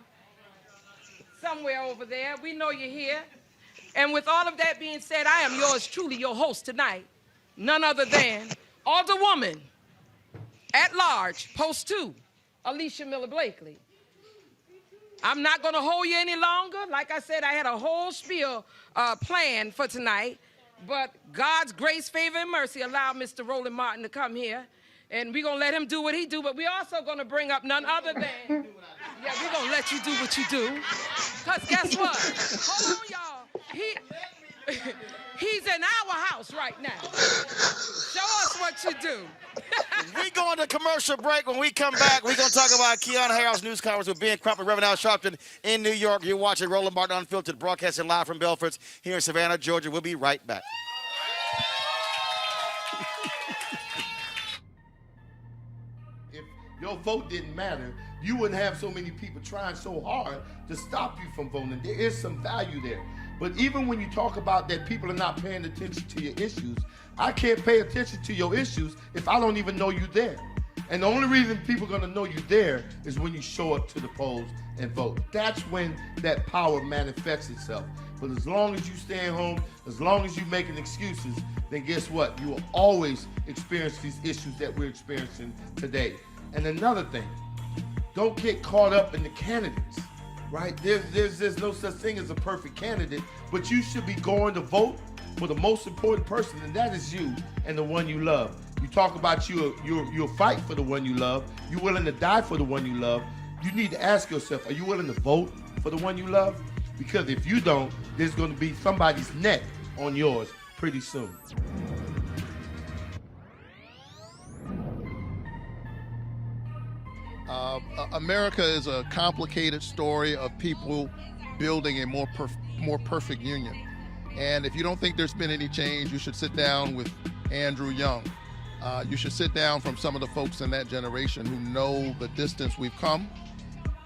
Somewhere over there. We know you're here. And with all of that being said, I am yours truly, your host tonight, none other than Alderwoman at large, Post 2, Alicia Miller Blakely. I'm not going to hold you any longer. Like I said, I had a whole spiel planned for tonight, but God's grace, favor, and mercy allowed Mr. Roland Martin to come here, and we're going to let him do what he do, but we're also going to bring up none other than, yeah, we're going to let you do what you do, because guess what? Hold on, y'all. He's in our house right now. Show us what you do. We going to commercial break. When we come back, we're going to talk about Keon Harrell's news conference with Ben Crump and Reverend Al Sharpton in New York. You're watching Roland Martin Unfiltered, broadcasting live from Belford's here in Savannah, Georgia. We'll be right back. If your vote didn't matter, you wouldn't have so many people trying so hard to stop you from voting. There is some value there. But even when you talk about that people are not paying attention to your issues, I can't pay attention to your issues if I don't even know you there. And the only reason people are gonna know you there is when you show up to the polls and vote. That's when that power manifests itself. But as long as you stay home, as long as you're making excuses, then guess what? You will always experience these issues that we're experiencing today. And another thing, don't get caught up in the candidates. Right? There's no such thing as a perfect candidate, but you should be going to vote for the most important person, and that is you and the one you love. You talk about you'll fight for the one you love. You're willing to die for the one you love. You need to ask yourself, are you willing to vote for the one you love? Because if you don't, there's going to be somebody's neck on yours pretty soon. America is a complicated story of people building a more perfect union. And if you don't think there's been any change, you should sit down with Andrew Young. You should sit down from some of the folks in that generation who know the distance we've come.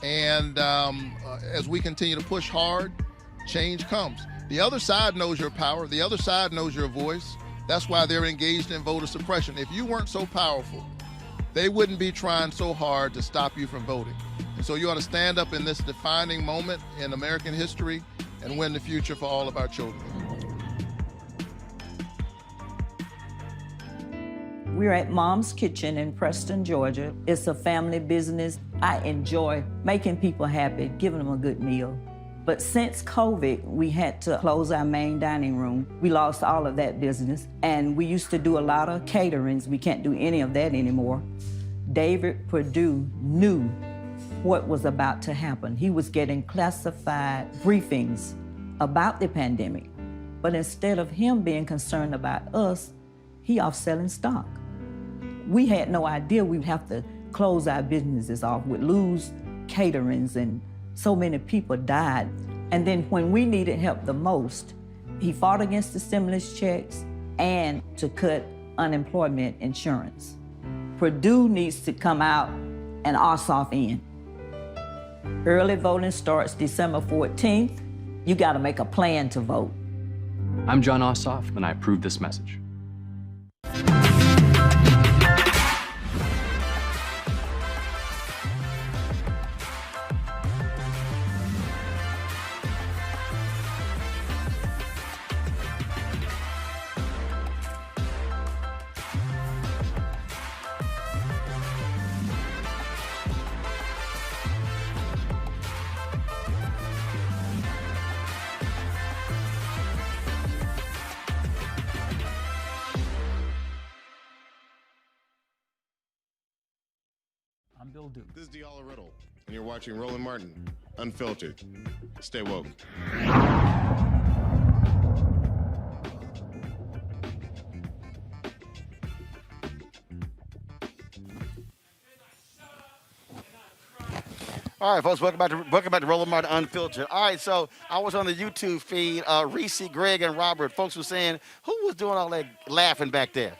And as we continue to push hard, change comes. The other side knows your power. The other side knows your voice. That's why they're engaged in voter suppression. If you weren't so powerful, they wouldn't be trying so hard to stop you from voting. And so you ought to stand up in this defining moment in American history and win the future for all of our children. We're at Mom's Kitchen in Preston, Georgia. It's a family business. I enjoy making people happy, giving them a good meal. But since COVID, we had to close our main dining room. We lost all of that business. And we used to do a lot of caterings. We can't do any of that anymore. David Perdue knew what was about to happen. He was getting classified briefings about the pandemic. But instead of him being concerned about us, he off selling stock. We had no idea we'd have to close our businesses off, we'd lose caterings, and so many people died. And then when we needed help the most, he fought against the stimulus checks and to cut unemployment insurance. Perdue needs to come out and Ossoff in. Early voting starts December 14th. You gotta make a plan to vote. I'm John Ossoff, and I approve this message. I'm Bill Duke. This is Diala Riddle, and you're watching Roland Martin, Unfiltered. Stay woke. All right, folks, welcome back to Roland Martin Unfiltered. All right, so I was on the YouTube feed. Reese, Greg, and Robert, folks were saying, who was doing all that laughing back there?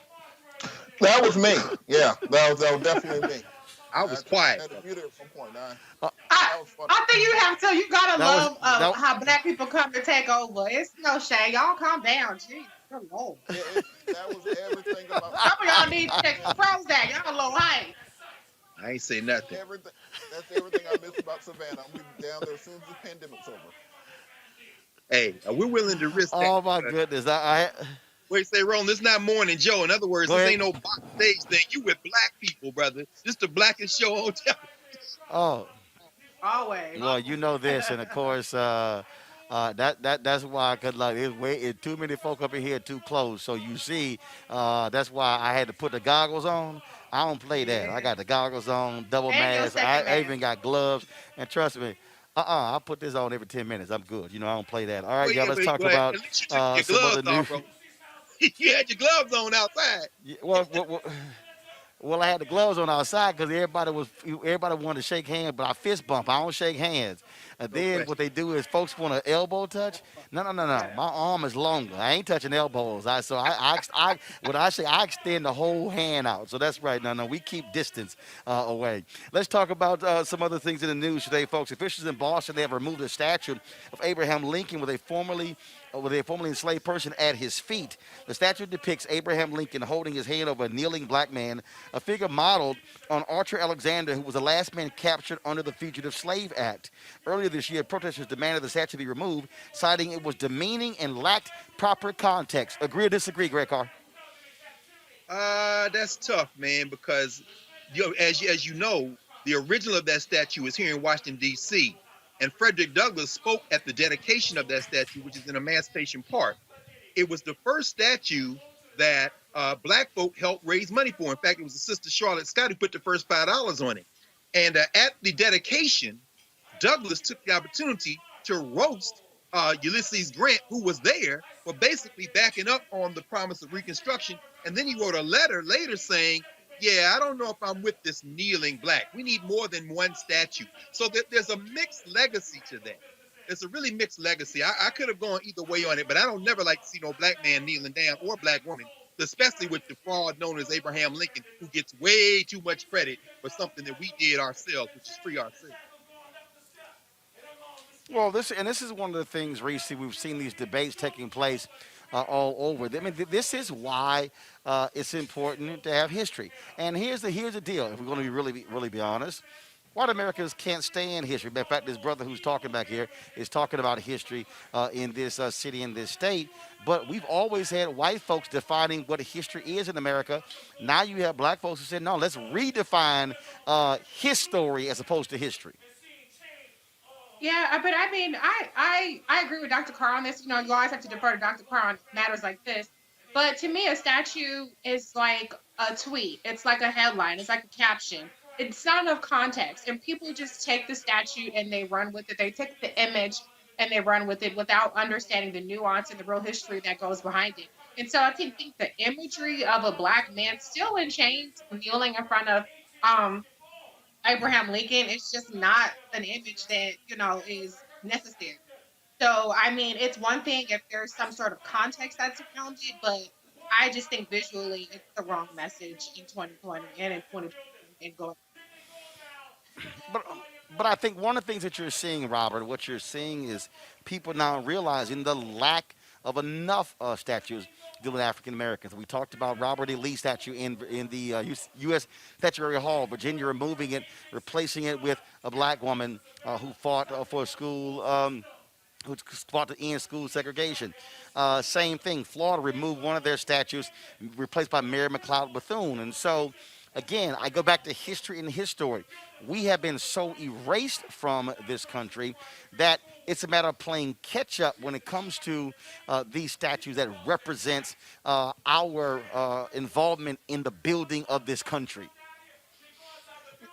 That was me. Yeah, that was definitely me. I was quiet. I had to mute it at some point. I think you have to. You gotta love how black people come to take over. It's no shame. Y'all calm down. Jeez, good Lord. That was everything about. Some of y'all need to take the pros down. Y'all a little high. I ain't say nothing. That's everything I miss about Savannah. I'm gonna be down there as soon as the pandemic's over. Hey, we're willing to risk that. Oh, my goodness. Wait, say, Roland, this is not Morning Joe. In other words, this ain't no backstage thing. You with black people, brother. This the blackest show on television. Oh. Always. Well, you know this, and of course, that's why, because like it's too many folk up in here too close. So you see, that's why I had to put the goggles on. I don't play that. I got the goggles on, double mask. I even got gloves. And trust me, I put this on every 10 minutes. I'm good. You know, I don't play that. All right, y'all, let's talk about some other news. You had your gloves on outside. Yeah, well, I had the gloves on outside because everybody wanted to shake hands, but I fist bump. I don't shake hands. And then what they do is folks want an elbow touch. No. My arm is longer. I ain't touching elbows. I extend the whole hand out. So that's right. No, we keep distance away. Let's talk about some other things in the news today, folks. Officials in Boston, they have removed a statue of Abraham Lincoln with a formerly enslaved person at his feet. The statue depicts Abraham Lincoln holding his hand over a kneeling black man, a figure modeled on Archer Alexander, who was the last man captured under the Fugitive Slave Act. Earlier this year, protesters demanded the statue be removed, citing it was demeaning and lacked proper context. Agree or disagree, Greg Carr? That's tough, man, because as you know, the original of that statue is here in Washington, D.C., and Frederick Douglass spoke at the dedication of that statue, which is in Emancipation Park. It was the first statue that black folk helped raise money for. In fact, it was the Sister Charlotte Scott who put the first $5 on it. And at the dedication, Douglass took the opportunity to roast Ulysses Grant, who was there, for basically backing up on the promise of Reconstruction. And then he wrote a letter later saying, yeah, I don't know if I'm with this kneeling black. We need more than one statue. So there's a mixed legacy to that. There's a really mixed legacy. I could have gone either way on it, but I don't never like to see no black man kneeling down or black woman, especially with the fraud known as Abraham Lincoln, who gets way too much credit for something that we did ourselves, which is free ourselves. Well, this is one of the things, Reese, we've seen these debates taking place all over. I mean, this is why it's important to have history. And here's the deal. If we're going to really be honest, white Americans can't stand history. In fact, this brother who's talking back here is talking about history in this city, in this state. But we've always had white folks defining what history is in America. Now you have black folks who said, no, let's redefine his story as opposed to history. Yeah, but I mean, I agree with Dr. Carr on this. You know, you always have to defer to Dr. Carr on matters like this. But to me, a statue is like a tweet. It's like a headline. It's like a caption. It's not enough context, and people just take the statue and they run with it. They take the image and they run with it without understanding the nuance and the real history that goes behind it. And so I think the imagery of a black man still in chains kneeling in front of um Abraham Lincoln, it's just not an image that, you know, is necessary. So, I mean, it's one thing if there's some sort of context that's around it, but I just think visually it's the wrong message in 2020 and in 2020 and going. But I think one of the things that you're seeing, Robert, what you're seeing is people now realizing the lack of enough statues dealing with African Americans. We talked about Robert E. Lee statue in the U.S. Statuary Hall, Virginia, removing it, replacing it with a black woman who fought for a school. Who fought to end school segregation. Same thing. Florida removed one of their statues, replaced by Mary McLeod Bethune. And so, again, I go back to history and his story. We have been so erased from this country that it's a matter of playing catch up when it comes to these statues that represents our involvement in the building of this country.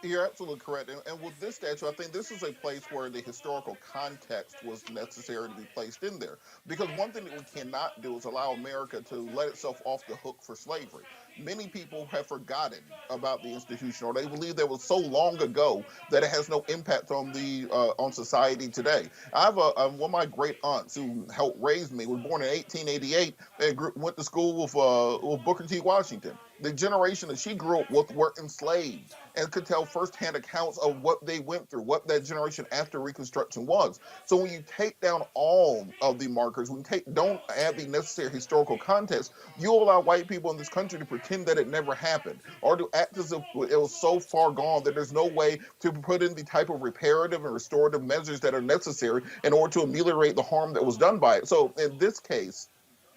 You're absolutely correct. And with this statue, I think this is a place where the historical context was necessary to be placed in there. Because one thing that we cannot do is allow America to let itself off the hook for slavery. Many people have forgotten about the institution, or they believe that was so long ago that it has no impact on the on society today. I have one of my great aunts who helped raise me, was born in 1888 and went to school with Booker T. Washington. The generation that she grew up with were enslaved and could tell firsthand accounts of what they went through, what that generation after Reconstruction was. So when you take down all of the markers, when you don't add the necessary historical context, you allow white people in this country to pretend that it never happened, or to act as if it was so far gone that there's no way to put in the type of reparative and restorative measures that are necessary in order to ameliorate the harm that was done by it. So in this case,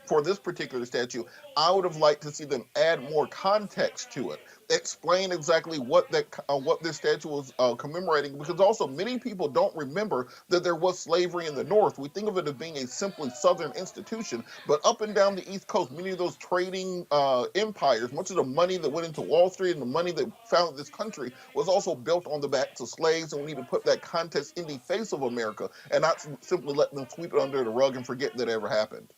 for this particular statue, I would have liked to see them add more context to it, explain exactly what this statue was commemorating, because also many people don't remember that there was slavery in the North. We think of it as being a simply Southern institution, but up and down the East Coast, many of those trading empires, much of the money that went into Wall Street and the money that founded this country was also built on the backs of slaves, and we need to put that context in the face of America and not simply let them sweep it under the rug and forget that it ever happened.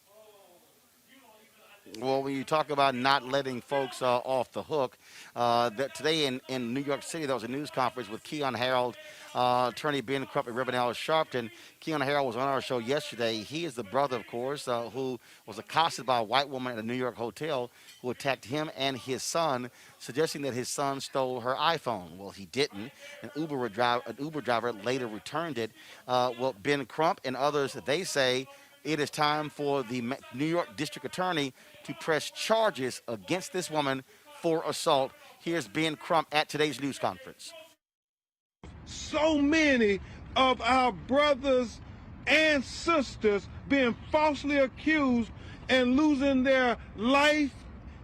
Well, when you talk about not letting folks off the hook, that today in New York City, there was a news conference with Keon Harold, attorney Ben Crump, and Reverend Al Sharpton. Keon Harold was on our show yesterday. He is the brother, of course, who was accosted by a white woman at a New York hotel who attacked him and his son, suggesting that his son stole her iPhone. Well, he didn't. An Uber driver later returned it. Well, Ben Crump and others, they say it is time for the New York District Attorney to press charges against this woman for assault. Here's Ben Crump at today's news conference. So many of our brothers and sisters being falsely accused and losing their life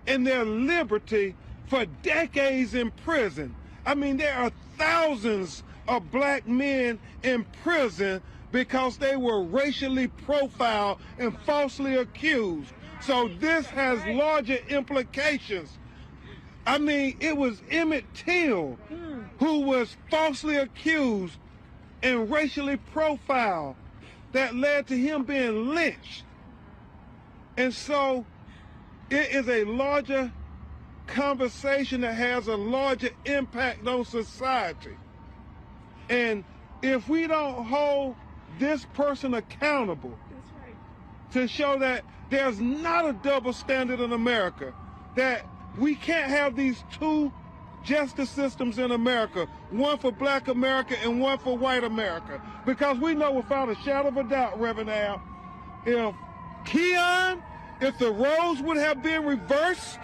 and their liberty for decades in prison. I mean, there are thousands of black men in prison because they were racially profiled and falsely accused. So this has larger implications. I mean, it was Emmett Till who was falsely accused and racially profiled that led to him being lynched. And so it is a larger conversation that has a larger impact on society. And if we don't hold this person accountable to show that there's not a double standard in America, that we can't have these two justice systems in America, one for black America and one for white America. Because we know without a shadow of a doubt, Reverend Al, if Keon, if the roles would have been reversed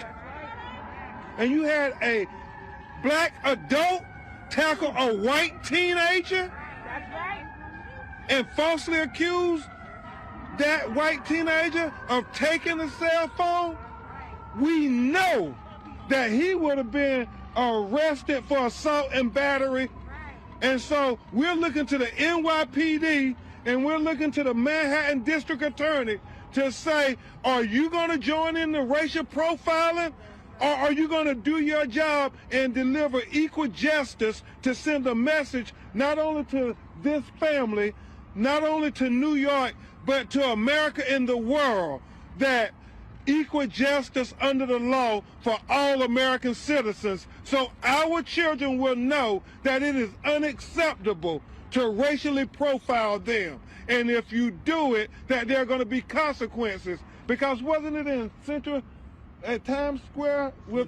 and you had a black adult tackle a white teenager and falsely accuse that white teenager of taking the cell phone, we know that he would have been arrested for assault and battery And so we're looking to the NYPD and we're looking to the Manhattan District Attorney to say, are you going to join in the racial profiling, or are you going to do your job and deliver equal justice to send a message not only to this family, not only to New York, but to America and the world, that equal justice under the law for all American citizens, so our children will know that it is unacceptable to racially profile them. And if you do it, that there are going to be consequences. Because wasn't it in at Times Square with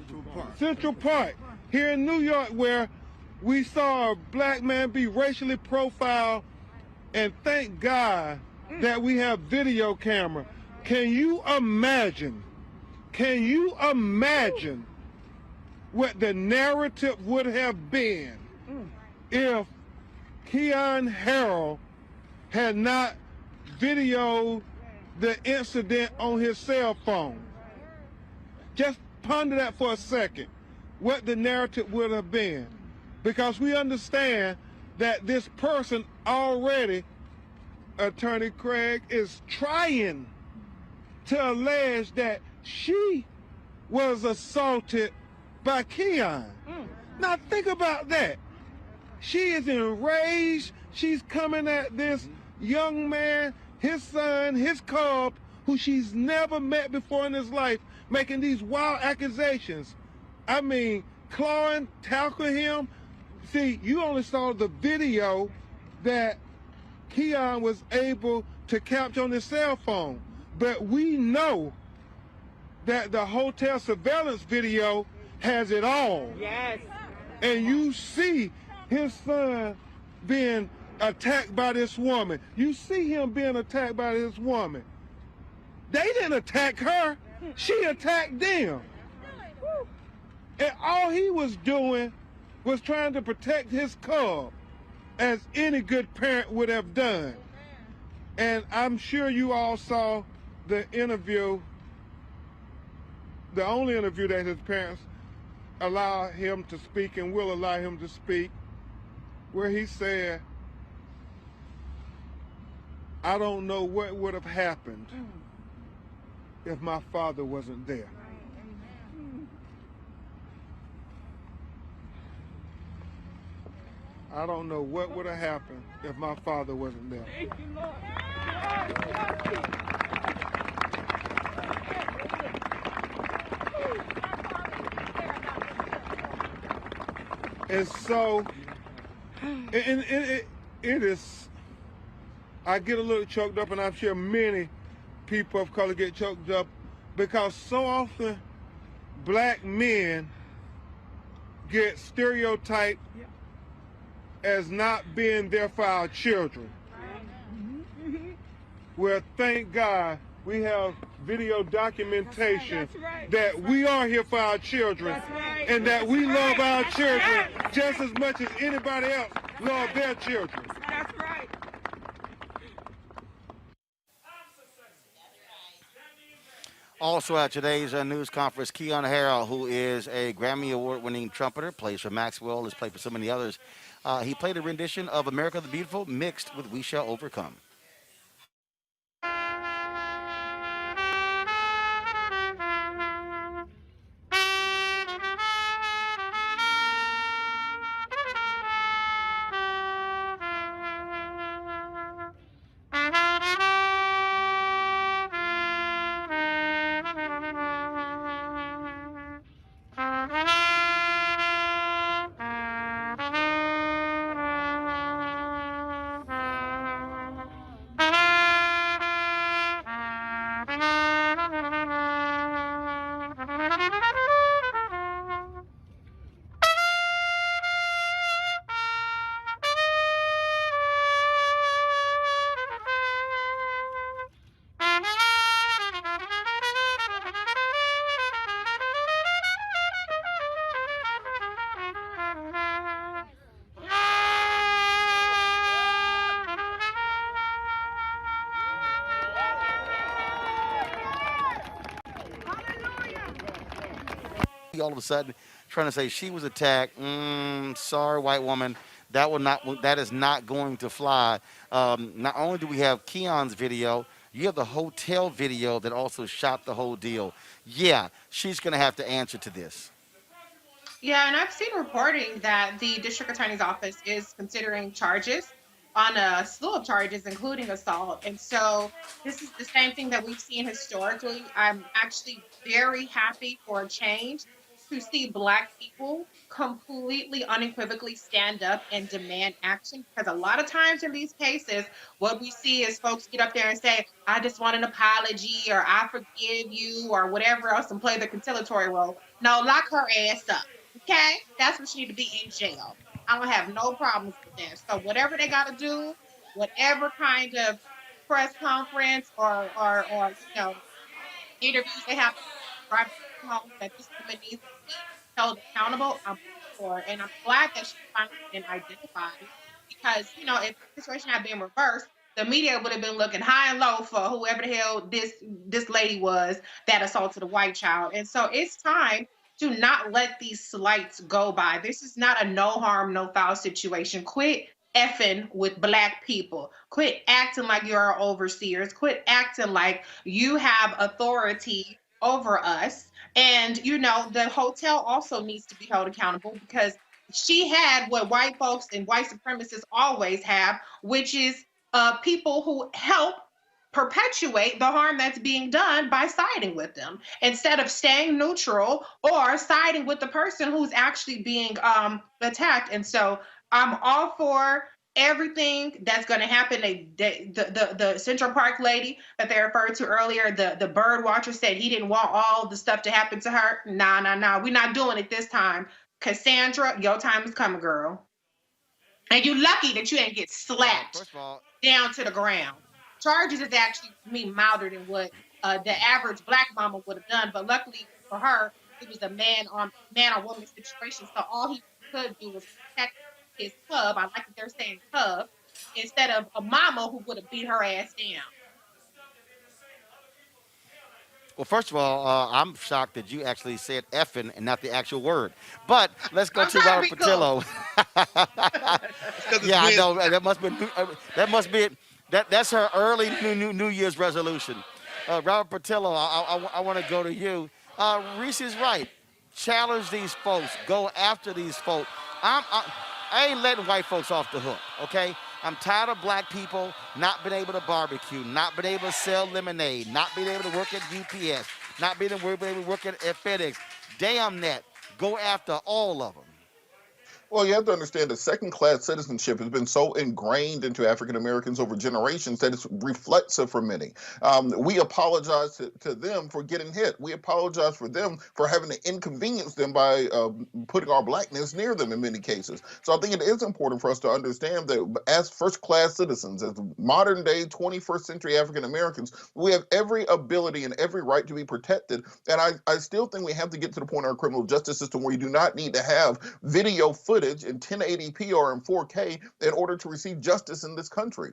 Central Park here in New York, where we saw a black man be racially profiled, and thank God that we have video camera. Can you imagine what the narrative would have been if Keon Harrell had not videoed the incident on his cell phone? Just ponder that for a second, what the narrative would have been. Because we understand that this person already, Attorney Craig, is trying to allege that she was assaulted by Keon. Now think about that. She is enraged. She's coming at this young man, his son, his cub, who she's never met before in his life, making these wild accusations. I mean, clawing, tackling him. See, you only saw the video that Keon was able to capture on his cell phone. But we know that the hotel surveillance video has it all. Yes. And you see his son being attacked by this woman. You see him being attacked by this woman. They didn't attack her. She attacked them. And all he was doing was trying to protect his cub, as any good parent would have done. And I'm sure you all saw the interview, the only interview that his parents allow him to speak and will allow him to speak, where he said, I don't know what would have happened if my father wasn't there. I don't know what would have happened if my father wasn't there. Thank you, Lord. And so, it is, I get a little choked up, and I'm sure many people of color get choked up, because so often black men get stereotyped as not being there for our children. Well, thank God we have video documentation that we are here for our children, and that we love our children just as much as anybody else love their children. That's right. Also at today's news conference, Keon Harrell, who is a Grammy Award-winning trumpeter, plays for Maxwell, has played for so many others. He played a rendition of America the Beautiful mixed with We Shall Overcome. All of a sudden trying to say she was attacked. Sorry, white woman. That is not going to fly. Not only do we have Keon's video, you have the hotel video that also shot the whole deal. Yeah, she's going to have to answer to this. Yeah, and I've seen reporting that the district attorney's office is considering charges on a slew of charges, including assault. And so this is the same thing that we've seen historically. I'm actually very happy for a change to see Black people completely unequivocally stand up and demand action, because a lot of times in these cases, what we see is folks get up there and say, I just want an apology, or I forgive you, or whatever else, and play the conciliatory role. No, lock her ass up. Okay, that's what she need to be in jail. I don't have no problems with that. So whatever they got to do, whatever kind of press conference or interviews they have to drive home that this woman needs to be held accountable, I'm for it. And I'm glad that she finally been identified, because if the situation had been reversed, the media would have been looking high and low for whoever the hell this lady was that assaulted a white child. And so it's time to not let these slights go by. This is not a no harm, no foul situation. Quit effing with Black people. Quit acting like you're our overseers. Quit acting like you have authority over us. And, the hotel also needs to be held accountable, because she had what white folks and white supremacists always have, which is people who help perpetuate the harm that's being done by siding with them, instead of staying neutral or siding with the person who's actually being attacked. And so I'm all for everything that's going to happen. The Central Park lady that they referred to earlier, the bird watcher, said he didn't want all the stuff to happen to her. Nah, we're not doing it this time. Cassandra, your time is coming, girl. And you lucky that you didn't get slapped down to the ground. Charges is actually, to me, milder than what the average Black mama would have done. But luckily for her, it was a man on woman situation. So all he could do was protect his cub. I like that they're saying cub instead of a mama who would have beat her ass down. Well, first of all, I'm shocked that you actually said effing and not the actual word. But let's go to Robert Patillo. Yeah, I know. That's her early New Year's resolution. Robert Patillo, I want to go to you. Reese is right. Challenge these folks. Go after these folks. I ain't letting white folks off the hook, okay? I'm tired of Black people not being able to barbecue, not being able to sell lemonade, not being able to work at UPS, not being able to work at FedEx. Damn that. Go after all of them. Well, you have to understand that second-class citizenship has been so ingrained into African Americans over generations that it's reflexive for many. We apologize to them for getting hit. We apologize for them for having to inconvenience them by putting our Blackness near them in many cases. So I think it is important for us to understand that as first-class citizens, as modern-day 21st century African Americans, we have every ability and every right to be protected. And I still think we have to get to the point in our criminal justice system where you do not need to have video footage in 1080p or in 4K in order to receive justice in this country.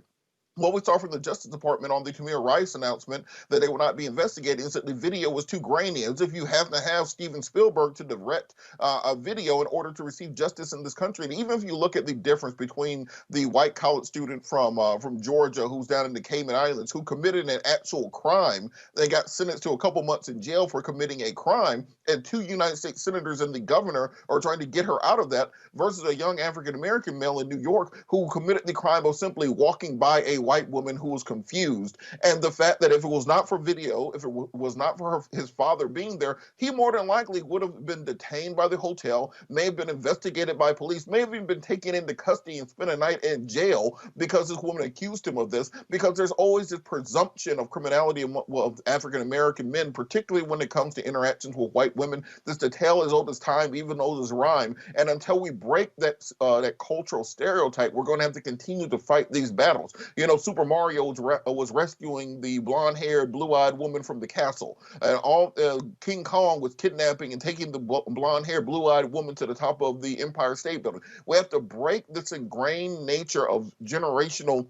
What we saw from the Justice Department on the Tamir Rice announcement that they will not be investigating is that the video was too grainy, as if you have to have Steven Spielberg to direct a video in order to receive justice in this country. And even if you look at the difference between the white college student from Georgia who's down in the Cayman Islands who committed an actual crime, they got sentenced to a couple months in jail for committing a crime, and 2 United States senators and the governor are trying to get her out of that, versus a young African-American male in New York who committed the crime of simply walking by a white woman who was confused. And the fact that if it was not for video, if it was not for his father being there, he more than likely would have been detained by the hotel, may have been investigated by police, may have even been taken into custody and spent a night in jail because this woman accused him of this, because there's always this presumption of criminality of African-American men, particularly when it comes to interactions with white women. This the tale as old as time, even old as rhyme. And until we break that cultural stereotype, we're going to have to continue to fight these battles. Super Mario was rescuing the blonde-haired, blue-eyed woman from the castle. And King Kong was kidnapping and taking the blonde-haired, blue-eyed woman to the top of the Empire State Building. We have to break this ingrained nature of generational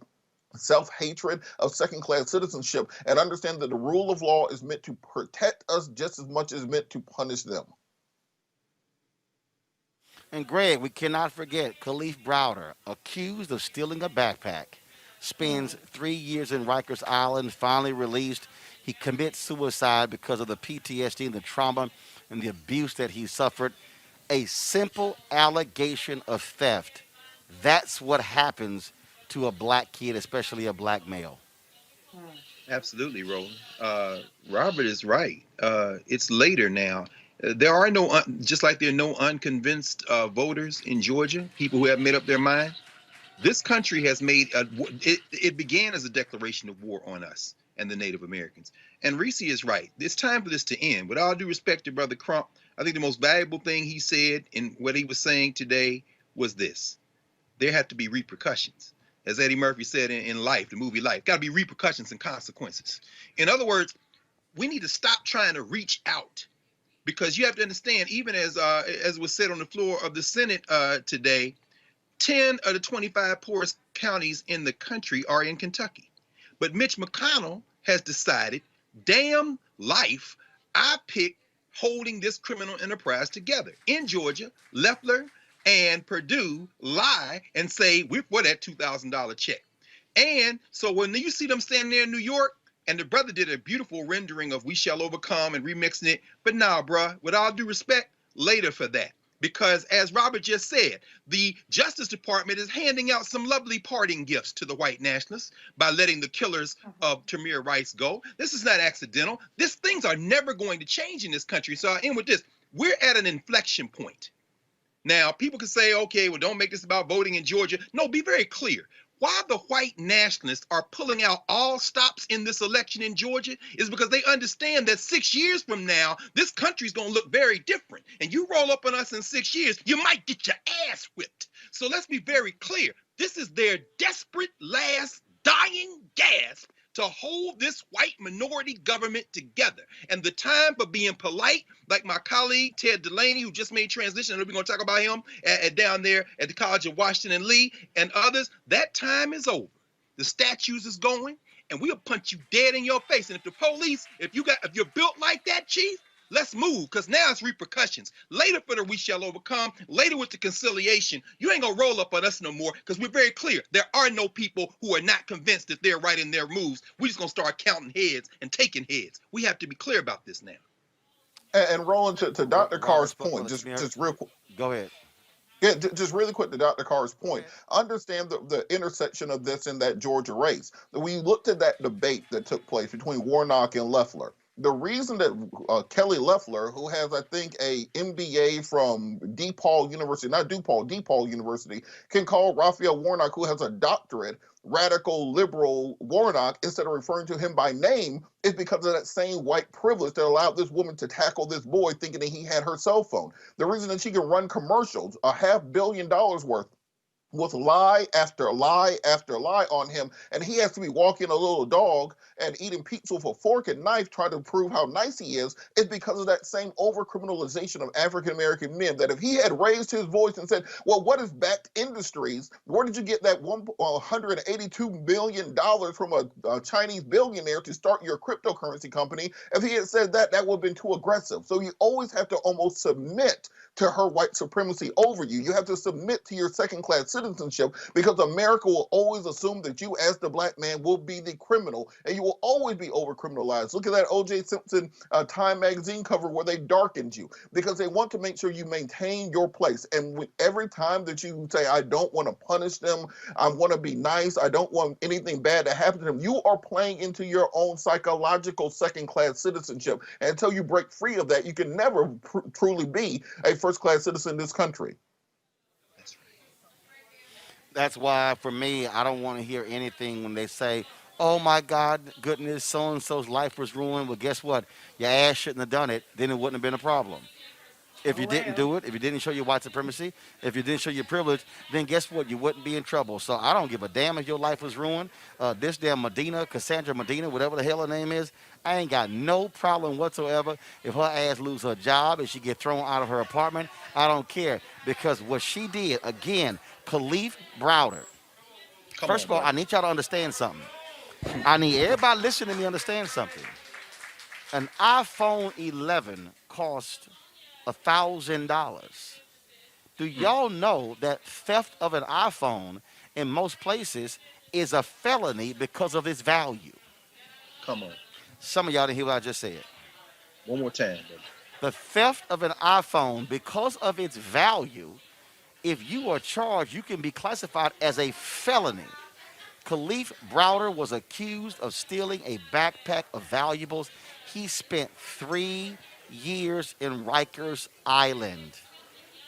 self-hatred of second-class citizenship and understand that the rule of law is meant to protect us just as much as meant to punish them. And Greg, we cannot forget Khalif Browder, accused of stealing a backpack, spends 3 years in Rikers Island, finally released. He commits suicide because of the PTSD and the trauma and the abuse that he suffered. A simple allegation of theft. That's what happens to a black kid, especially a black male. Absolutely, Roland. Robert is right. It's later now. There are no, just like there are no unconvinced voters in Georgia, people who have made up their mind. This country has made, it began as a declaration of war on us and the Native Americans. And Reese is right. It's time for this to end. With all due respect to Brother Crump, I think the most valuable thing he said in what he was saying today was this. There have to be repercussions. As Eddie Murphy said in Life, the movie Life, got to be repercussions and consequences. In other words, we need to stop trying to reach out, because you have to understand, even as was said on the floor of the Senate today, 10 of the 25 poorest counties in the country are in Kentucky. But Mitch McConnell has decided, damn life, I pick holding this criminal enterprise together. In Georgia, Letlow and Purdue lie and say, we're for that $2,000 check. And so when you see them standing there in New York, and the brother did a beautiful rendering of We Shall Overcome and remixing it, but nah, bruh, with all due respect, later for that. Because as Robert just said, the Justice Department is handing out some lovely parting gifts to the white nationalists by letting the killers of Tamir Rice go. This is not accidental. These things are never going to change in this country. So I end with this. We're at an inflection point. Now, people can say, okay, well, don't make this about voting in Georgia. No, be very clear. Why the white nationalists are pulling out all stops in this election in Georgia is because they understand that 6 years from now, this country's going to look very different. And you roll up on us in 6 years, you might get your ass whipped. So let's be very clear. This is their desperate last dying gasp to hold this white minority government together. And the time for being polite, like my colleague Ted DeLaney, who just made transition, and we're going to talk about him down there at the College of Washington Lee and others, that time is over. The statues is going, and we'll punch you dead in your face. And if the police, if you're built like that, Chief, let's move, because now it's repercussions. Later for the We Shall Overcome, later with the conciliation, you ain't going to roll up on us no more, because we're very clear. There are no people who are not convinced that they're right in their moves. We're just going to start counting heads and taking heads. We have to be clear about this now. And Roland, to Dr. Carr's point, just real quick. Go ahead. Yeah, just really quick to Dr. Carr's point. Understand the intersection of this in that Georgia race. We looked at that debate that took place between Warnock and Letlow. The reason that Kelly Letlow, who has, I think, a MBA from DePaul University, can call Raphael Warnock, who has a doctorate, radical liberal Warnock, instead of referring to him by name, is because of that same white privilege that allowed this woman to tackle this boy thinking that he had her cell phone. The reason that she can run commercials, $500 million worth, with lie after lie after lie on him, and he has to be walking a little dog and eating pizza with a fork and knife trying to prove how nice he is because of that same over-criminalization of African-American men, that if he had raised his voice and said, well, what is Backed Industries? Where did you get that $182 million from a Chinese billionaire to start your cryptocurrency company? If he had said that, that would have been too aggressive. So you always have to almost submit to her white supremacy over you. You have to submit to your second-class citizenship, because America will always assume that you, as the black man, will be the criminal, and you will always be over-criminalized. Look at that O.J. Simpson Time magazine cover where they darkened you, because they want to make sure you maintain your place. And every time that you say, I don't want to punish them, I want to be nice, I don't want anything bad to happen to them, you are playing into your own psychological second-class citizenship. And until you break free of that, you can never truly be a first-class citizen in this country. That's why, for me, I don't want to hear anything when they say, oh, my God, goodness, so-and-so's life was ruined. Well, guess what? Your ass shouldn't have done it. Then it wouldn't have been a problem. If you didn't do it, if you didn't show your white supremacy, if you didn't show your privilege, then guess what? You wouldn't be in trouble. So I don't give a damn if your life was ruined. This damn Cassandra Medina, whatever the hell her name is, I ain't got no problem whatsoever if her ass lose her job, if she get thrown out of her apartment. I don't care, because what she did, again, Khalif Browder. First of all, I need y'all to understand something. I need everybody listening to me to understand something. An iPhone 11 cost $1,000. Do y'all know that theft of an iPhone in most places is a felony because of its value? Come on. Some of y'all didn't hear what I just said. One more time, brother. The theft of an iPhone, because of its value, if you are charged, you can be classified as a felony. Khalif Browder was accused of stealing a backpack of valuables. He spent 3 years in Rikers Island.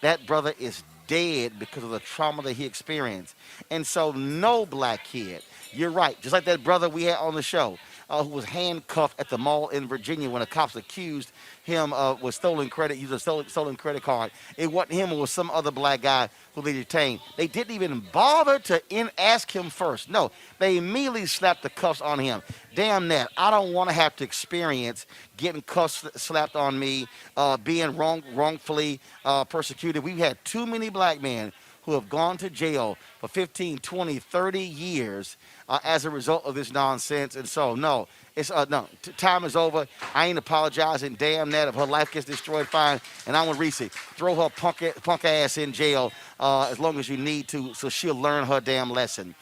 That brother is dead because of the trauma that he experienced. And so no black kid, you're right, just like that brother we had on the show, who was handcuffed at the mall in Virginia when the cops accused him with stolen credit, using a stolen credit card. It wasn't him, it was some other black guy who they detained. They didn't even bother to ask him first. No, they immediately slapped the cuffs on him. Damn that. I don't want to have to experience getting cuffs slapped on me, being wrongfully persecuted. We've had too many black men who have gone to jail for 15, 20, 30 years as a result of this nonsense. And so, no, it's no, time is over. I ain't apologizing. Damn that. If her life gets destroyed, fine. And I'm with Reese. Throw her punk ass in jail as long as you need to, so she'll learn her damn lesson.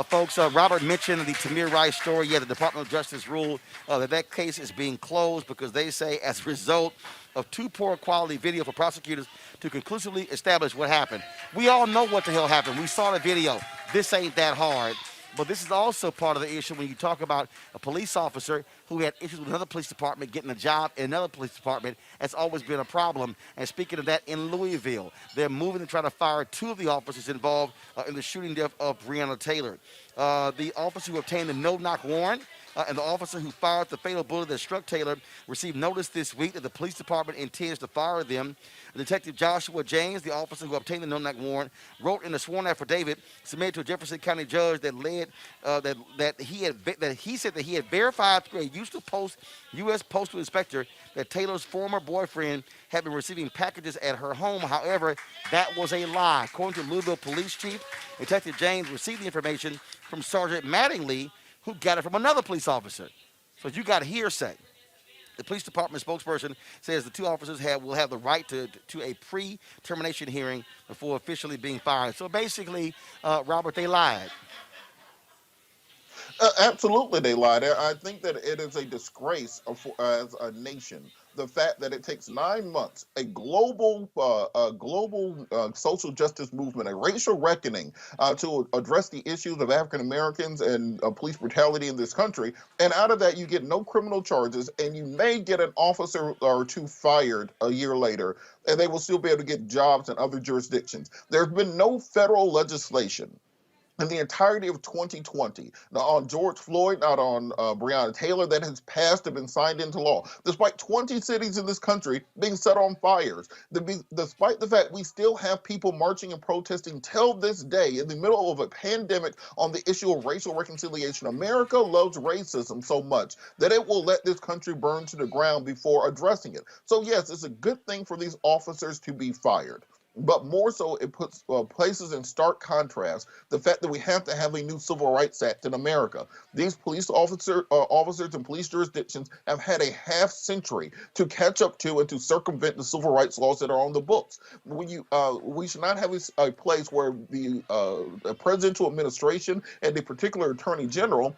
Folks, Robert mentioned the Tamir Rice story. Yeah, the Department of Justice ruled that case is being closed because they say as a result of too poor quality video for prosecutors to conclusively establish what happened. We all know what the hell happened. We saw the video. This ain't that hard. But this is also part of the issue when you talk about a police officer who had issues with another police department getting a job in another police department. That's always been a problem. And speaking of that, in Louisville, they're moving to try to fire 2 of the officers involved in the shooting death of Breonna Taylor. The officer who obtained the no-knock warrant and the officer who fired the fatal bullet that struck Taylor received notice this week that the police department intends to fire them. Detective Joshua James, the officer who obtained the no-knock warrant, wrote in a sworn affidavit submitted to a Jefferson County judge that he said that he had verified through a U.S. Postal Inspector that Taylor's former boyfriend had been receiving packages at her home. However, that was a lie. According to Louisville Police Chief, Detective James received the information from Sergeant Mattingly, who got it from another police officer. So you got hearsay. The police department spokesperson says the 2 officers will have the right to a pre-termination hearing before officially being fired. So basically, Robert, they lied. Absolutely, they lied. I think that it is a disgrace as a nation. The fact that it takes 9 months, a global social justice movement, a racial reckoning to address the issues of African Americans and police brutality in this country, and out of that you get no criminal charges, and you may get an officer or 2 fired a year later, and they will still be able to get jobs in other jurisdictions. There's been no federal legislation in the entirety of 2020, not on George Floyd, not on Breonna Taylor, that has passed and been signed into law, despite 20 cities in this country being set on fires, despite the fact we still have people marching and protesting till this day in the middle of a pandemic on the issue of racial reconciliation. America loves racism so much that it will let this country burn to the ground before addressing it. So yes, it's a good thing for these officers to be fired. But more so, it puts places in stark contrast the fact that we have to have a new Civil Rights Act in America. These police officers and police jurisdictions have had a half century to catch up to and to circumvent the civil rights laws that are on the books. We should not have a place where the presidential administration and the particular attorney general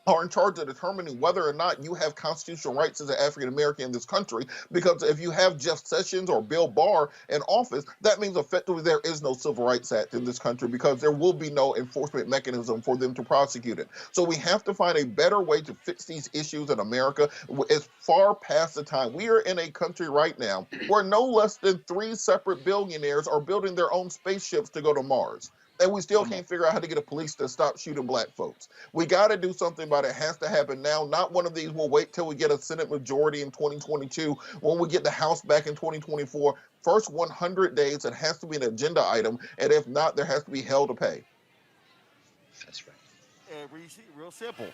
are in charge of determining whether or not you have constitutional rights as an African American in this country, because if you have Jeff Sessions or Bill Barr in office, that means effectively there is no Civil Rights Act in this country, because there will be no enforcement mechanism for them to prosecute it. So we have to find a better way to fix these issues in America. It's far past the time. We are in a country right now where no less than 3 separate billionaires are building their own spaceships to go to Mars. And we still can't figure out how to get a police to stop shooting black folks. We got to do something about it. It has to happen now. Not one of these will wait till we get a Senate majority in 2022, when we get the House back in 2024. First 100 days, it has to be an agenda item. And if not, there has to be hell to pay. That's right. Real simple.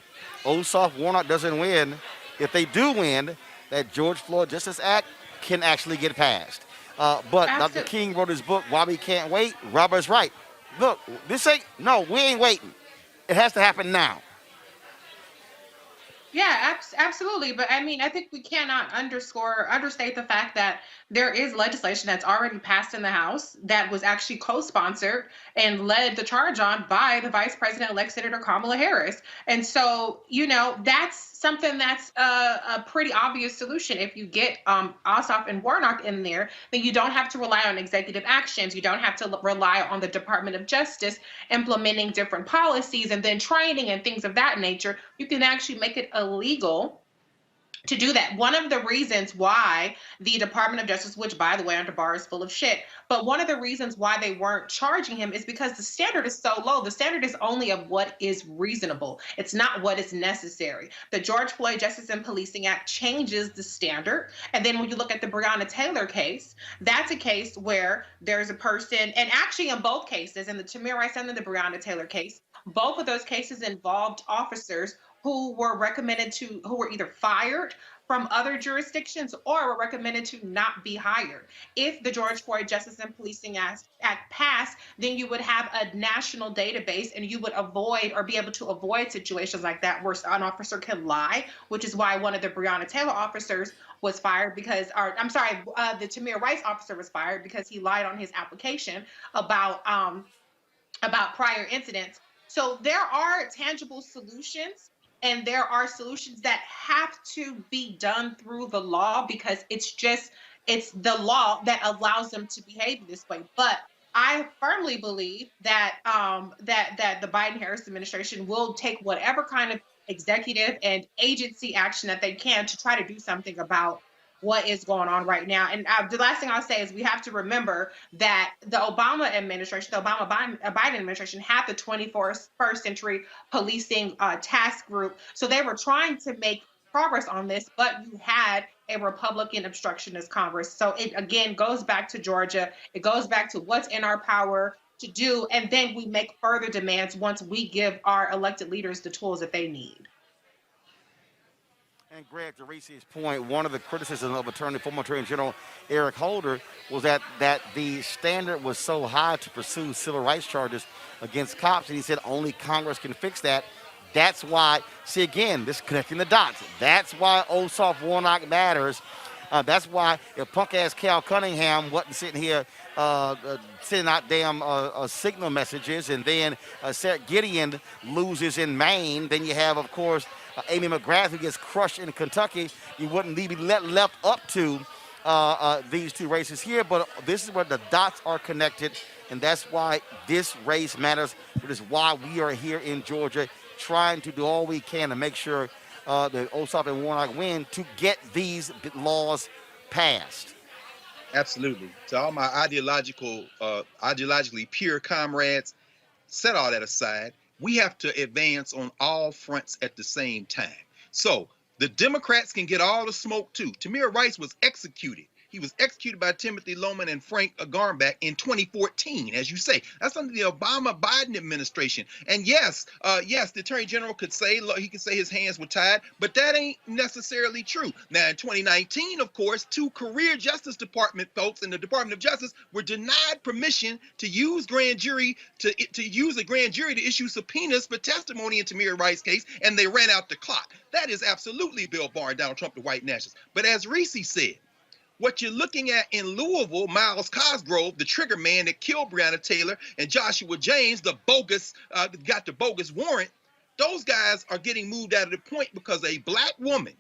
Ossoff Warnock doesn't win. If they do win, that George Floyd Justice Act can actually get passed. But Dr. King wrote his book, Why We Can't Wait. Robert's right. Look, we ain't waiting. It has to happen now. Yeah, absolutely. But I mean, I think we cannot understate the fact that there is legislation that's already passed in the House that was actually co-sponsored and led the charge on by the Vice President-elect Senator Kamala Harris. And so, that's something that's a pretty obvious solution. If you get Ossoff and Warnock in there, then you don't have to rely on executive actions. You don't have to rely on the Department of Justice implementing different policies and then training and things of that nature. You can actually make it illegal to do that. One of the reasons why the Department of Justice, which by the way, under Barr is full of shit, but one of the reasons why they weren't charging him is because the standard is so low. The standard is only of what is reasonable. It's not what is necessary. The George Floyd Justice and Policing Act changes the standard. And then when you look at the Breonna Taylor case, that's a case where there's a person, and actually in both cases, in the Tamir Rice and the Breonna Taylor case, both of those cases involved officers who were either fired from other jurisdictions or were recommended to not be hired. If the George Floyd Justice and Policing Act passed, then you would have a national database and you would avoid or be able to avoid situations like that where an officer can lie, which is why one of the Breonna Taylor officers was fired the Tamir Rice officer was fired because he lied on his application about prior incidents. So there are tangible solutions. And there are solutions that have to be done through the law because it's the law that allows them to behave this way. But I firmly believe that that the Biden-Harris administration will take whatever kind of executive and agency action that they can to try to do something about what is going on right now. And the last thing I'll say is we have to remember that the Obama administration, the Biden administration had the 21st century policing task group. So they were trying to make progress on this, but you had a Republican obstructionist Congress. So it again goes back to Georgia. It goes back to what's in our power to do. And then we make further demands once we give our elected leaders the tools that they need. And Greg, to Reese's point, one of the criticisms of former Attorney General Eric Holder was that the standard was so high to pursue civil rights charges against cops, and he said only Congress can fix that. That's why, see again, this connecting the dots. That's why Ossoff Warnock matters. That's why if punk-ass Cal Cunningham wasn't sitting here sending out damn signal messages, and then Sarah Gideon loses in Maine, then you have, of course, Amy McGrath, who gets crushed in Kentucky. You wouldn't be left up to these two races here, but this is where the dots are connected, and that's why this race matters. It is why we are here in Georgia trying to do all we can to make sure that Ossoff and Warnock win to get these laws passed. Absolutely. To all my ideologically pure comrades, set all that aside. We have to advance on all fronts at the same time. So the Democrats can get all the smoke too. Tamir Rice was executed. He was executed by Timothy Loman and Frank Garmbach in 2014, as you say. That's under the Obama-Biden administration. And yes, the Attorney General could say his hands were tied, but that ain't necessarily true. Now, in 2019, of course, two career Justice Department folks in the Department of Justice were denied permission to use grand jury to use a grand jury to issue subpoenas for testimony in Tamir Rice's case, and they ran out the clock. That is absolutely Bill Barr and Donald Trump, the white nationalists. But as Reese said, what you're looking at in Louisville, Miles Cosgrove, the trigger man that killed Breonna Taylor, and Joshua James, the bogus, got the bogus warrant, those guys are getting moved out of the point because a black woman,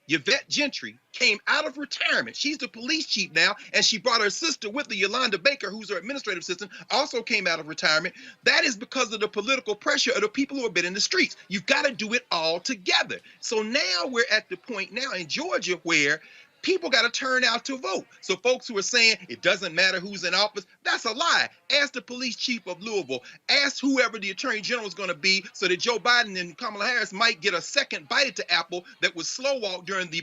Yvette Gentry, came out of retirement. She's the police chief now, and she brought her sister with her, Yolanda Baker, who's her administrative assistant, also came out of retirement. That is because of the political pressure of the people who have been in the streets. You've got to do it all together. So now we're at the point now in Georgia where people got to turn out to vote. So folks who are saying it doesn't matter who's in office, that's a lie. Ask the police chief of Louisville. Ask whoever the attorney general is going to be so that Joe Biden and Kamala Harris might get a second bite at the apple that was slow walked during the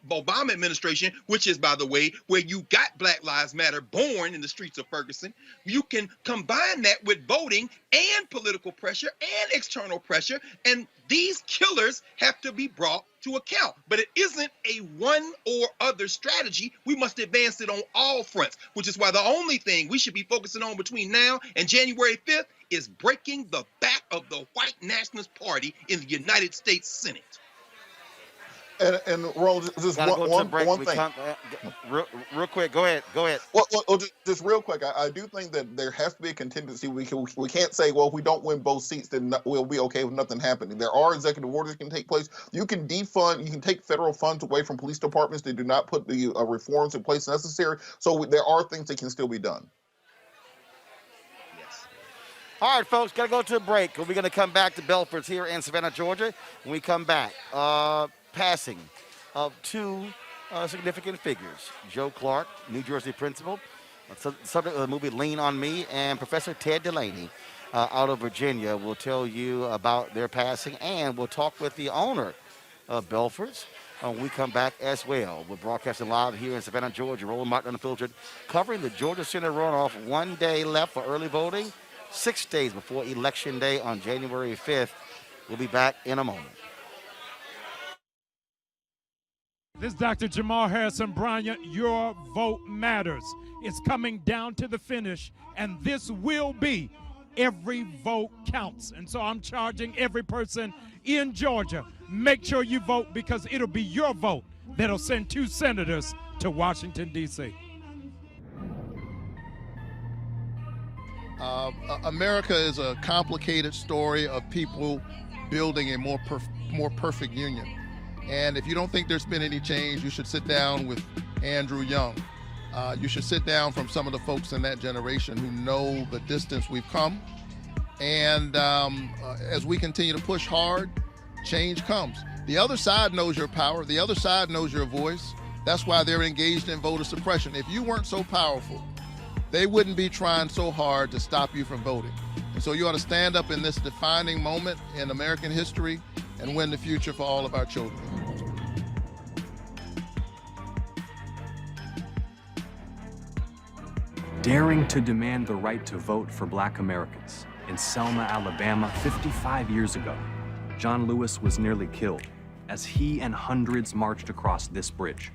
Obama administration, which is, by the way, where you got Black Lives Matter born in the streets of Ferguson. You can combine that with voting and political pressure and external pressure, and these killers have to be brought to account. But it isn't a one or other strategy. We must advance it on all fronts, which is why the only thing we should be focusing on between now and January 5th is breaking the back of the white nationalist party in the United States Senate. And Roland, just one thing. Real quick, go ahead. Well, just real quick, I do think that there has to be a contingency. We can't say, well, if we don't win both seats, then we'll be okay with nothing happening. There are executive orders that can take place. You can defund, you can take federal funds away from police departments that do not put the reforms in place necessary. So there are things that can still be done. All right, folks, got to go to a break. We're going to come back to Belford's here in Savannah, Georgia. When we come back, passing of two significant figures. Joe Clark, New Jersey principal, subject of the movie Lean on Me, and Professor Ted DeLaney out of Virginia will tell you about their passing, and we'll talk with the owner of Belford's when we come back as well. We're broadcasting live here in Savannah, Georgia. Roland Martin Unfiltered, covering the Georgia Senate runoff. 1 day left for early voting. 6 days before Election Day on January 5th. We'll be back in a moment. This is Dr. Jamal Harrison Bryant. Your vote matters. It's coming down to the finish, and this will be every vote counts. And so I'm charging every person in Georgia, make sure you vote, because it'll be your vote that'll send 2 senators to Washington, D.C. America is a complicated story of people building a more perfect union. And if you don't think there's been any change, you should sit down with Andrew Young. You should sit down from some of the folks in that generation who know the distance we've come. And as we continue to push hard, change comes. The other side knows your power. The other side knows your voice. That's why they're engaged in voter suppression. If you weren't so powerful, they wouldn't be trying so hard to stop you from voting. And so you ought to stand up in this defining moment in American history and win the future for all of our children. Daring to demand the right to vote for Black Americans. In Selma, Alabama, 55 years ago, John Lewis was nearly killed as he and hundreds marched across this bridge.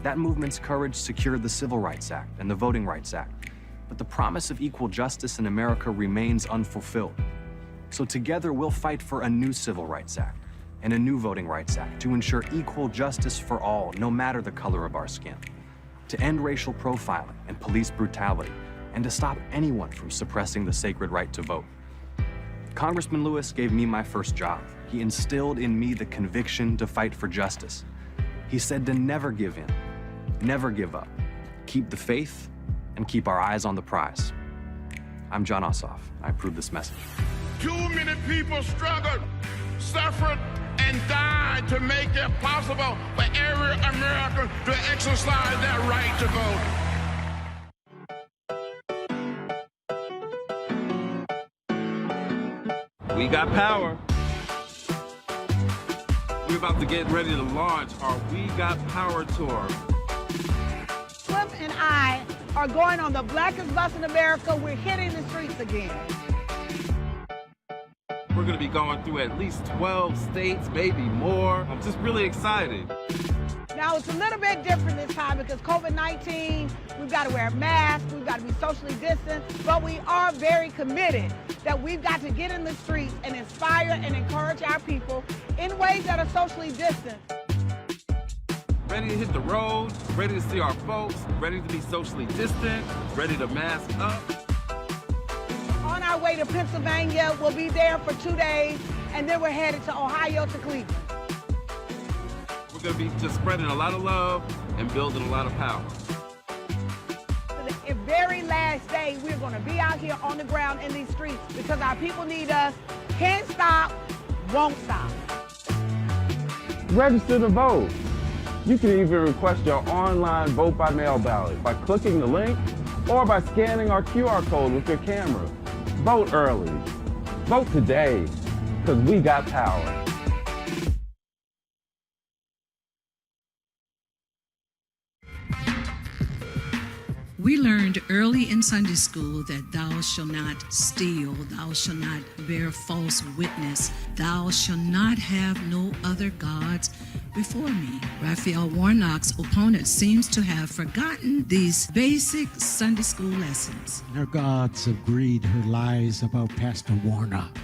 That movement's courage secured the Civil Rights Act and the Voting Rights Act, but the promise of equal justice in America remains unfulfilled. So together we'll fight for a new Civil Rights Act and a new Voting Rights Act to ensure equal justice for all, no matter the color of our skin, to end racial profiling and police brutality, and to stop anyone from suppressing the sacred right to vote. Congressman Lewis gave me my first job. He instilled in me the conviction to fight for justice. He said to never give in, never give up, keep the faith, and keep our eyes on the prize. I'm John Ossoff. I approve this message. Too many people struggled, suffered, and died to make it possible for every American to exercise their right to vote. We got power. We're about to get ready to launch our We Got Power tour. Flip and I are going on the blackest bus in America. We're hitting the streets again. We're going to be going through at least 12 states, maybe more. I'm just really excited. Now, it's a little bit different this time because COVID-19, we've got to wear masks, we've got to be socially distanced, but we are very committed that we've got to get in the streets and inspire and encourage our people in ways that are socially distant. Ready to hit the road, ready to see our folks, ready to be socially distant, ready to mask up. On our way to Pennsylvania, we'll be there for 2 days, and then we're headed to Ohio to Cleveland. We're going to be just spreading a lot of love and building a lot of power. The very last day, we're going to be out here on the ground in these streets because our people need us. Can't stop, won't stop. Register to vote. You can even request your online vote by mail ballot by clicking the link or by scanning our QR code with your camera. Vote early. Vote today, because we got power. We learned early in Sunday school that thou shalt not steal, thou shalt not bear false witness, thou shalt not have no other gods before me. Raphael Warnock's opponent seems to have forgotten these basic Sunday school lessons. Her gods of greed, her lies about Pastor Warnock.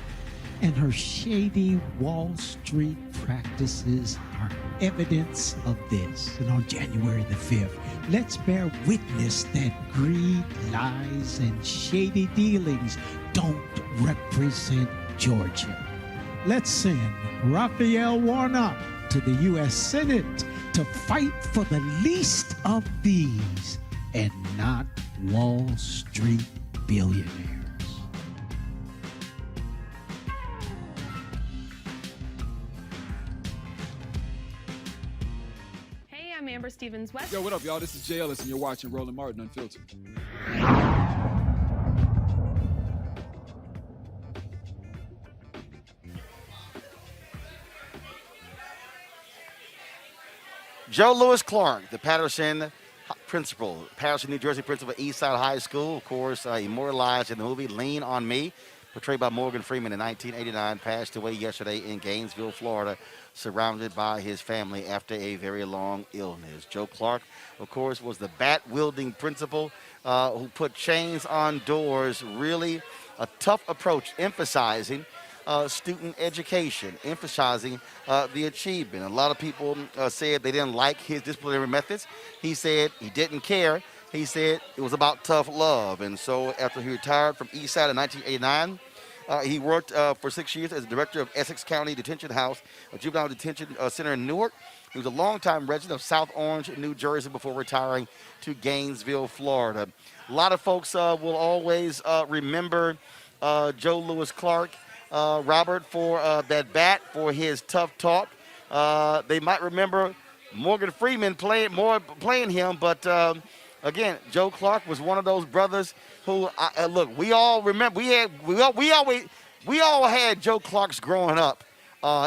and her shady Wall Street practices are evidence of this. And on January the 5th, let's bear witness that greed, lies, and shady dealings don't represent Georgia. Let's send Raphael Warnock to the U.S. Senate to fight for the least of these and not Wall Street billionaires. Hey, I'm Amber Stevens-West. Yo, what up, y'all? This is Jay Ellis, and you're watching Roland Martin Unfiltered. Joe Louis Clark, the Patterson principal, Patterson, New Jersey principal at Eastside High School, of course, immortalized in the movie Lean on Me, portrayed by Morgan Freeman in 1989, passed away yesterday in Gainesville, Florida, surrounded by his family after a very long illness. Joe Clark, of course, was the bat-wielding principal who put chains on doors, really a tough approach, emphasizing student education, emphasizing the achievement. A lot of people said they didn't like his disciplinary methods. He said he didn't care. He said it was about tough love. And so after he retired from Eastside in 1989, he worked for 6 years as director of Essex County Detention House, a juvenile detention center in Newark. He was a longtime resident of South Orange, New Jersey, before retiring to Gainesville, Florida. A lot of folks will always remember Joe Louis Clark, Robert, for that bat, for his tough talk. They might remember Morgan Freeman playing him, but again, Joe Clark was one of those brothers who look. We all remember. We all had Joe Clarks growing up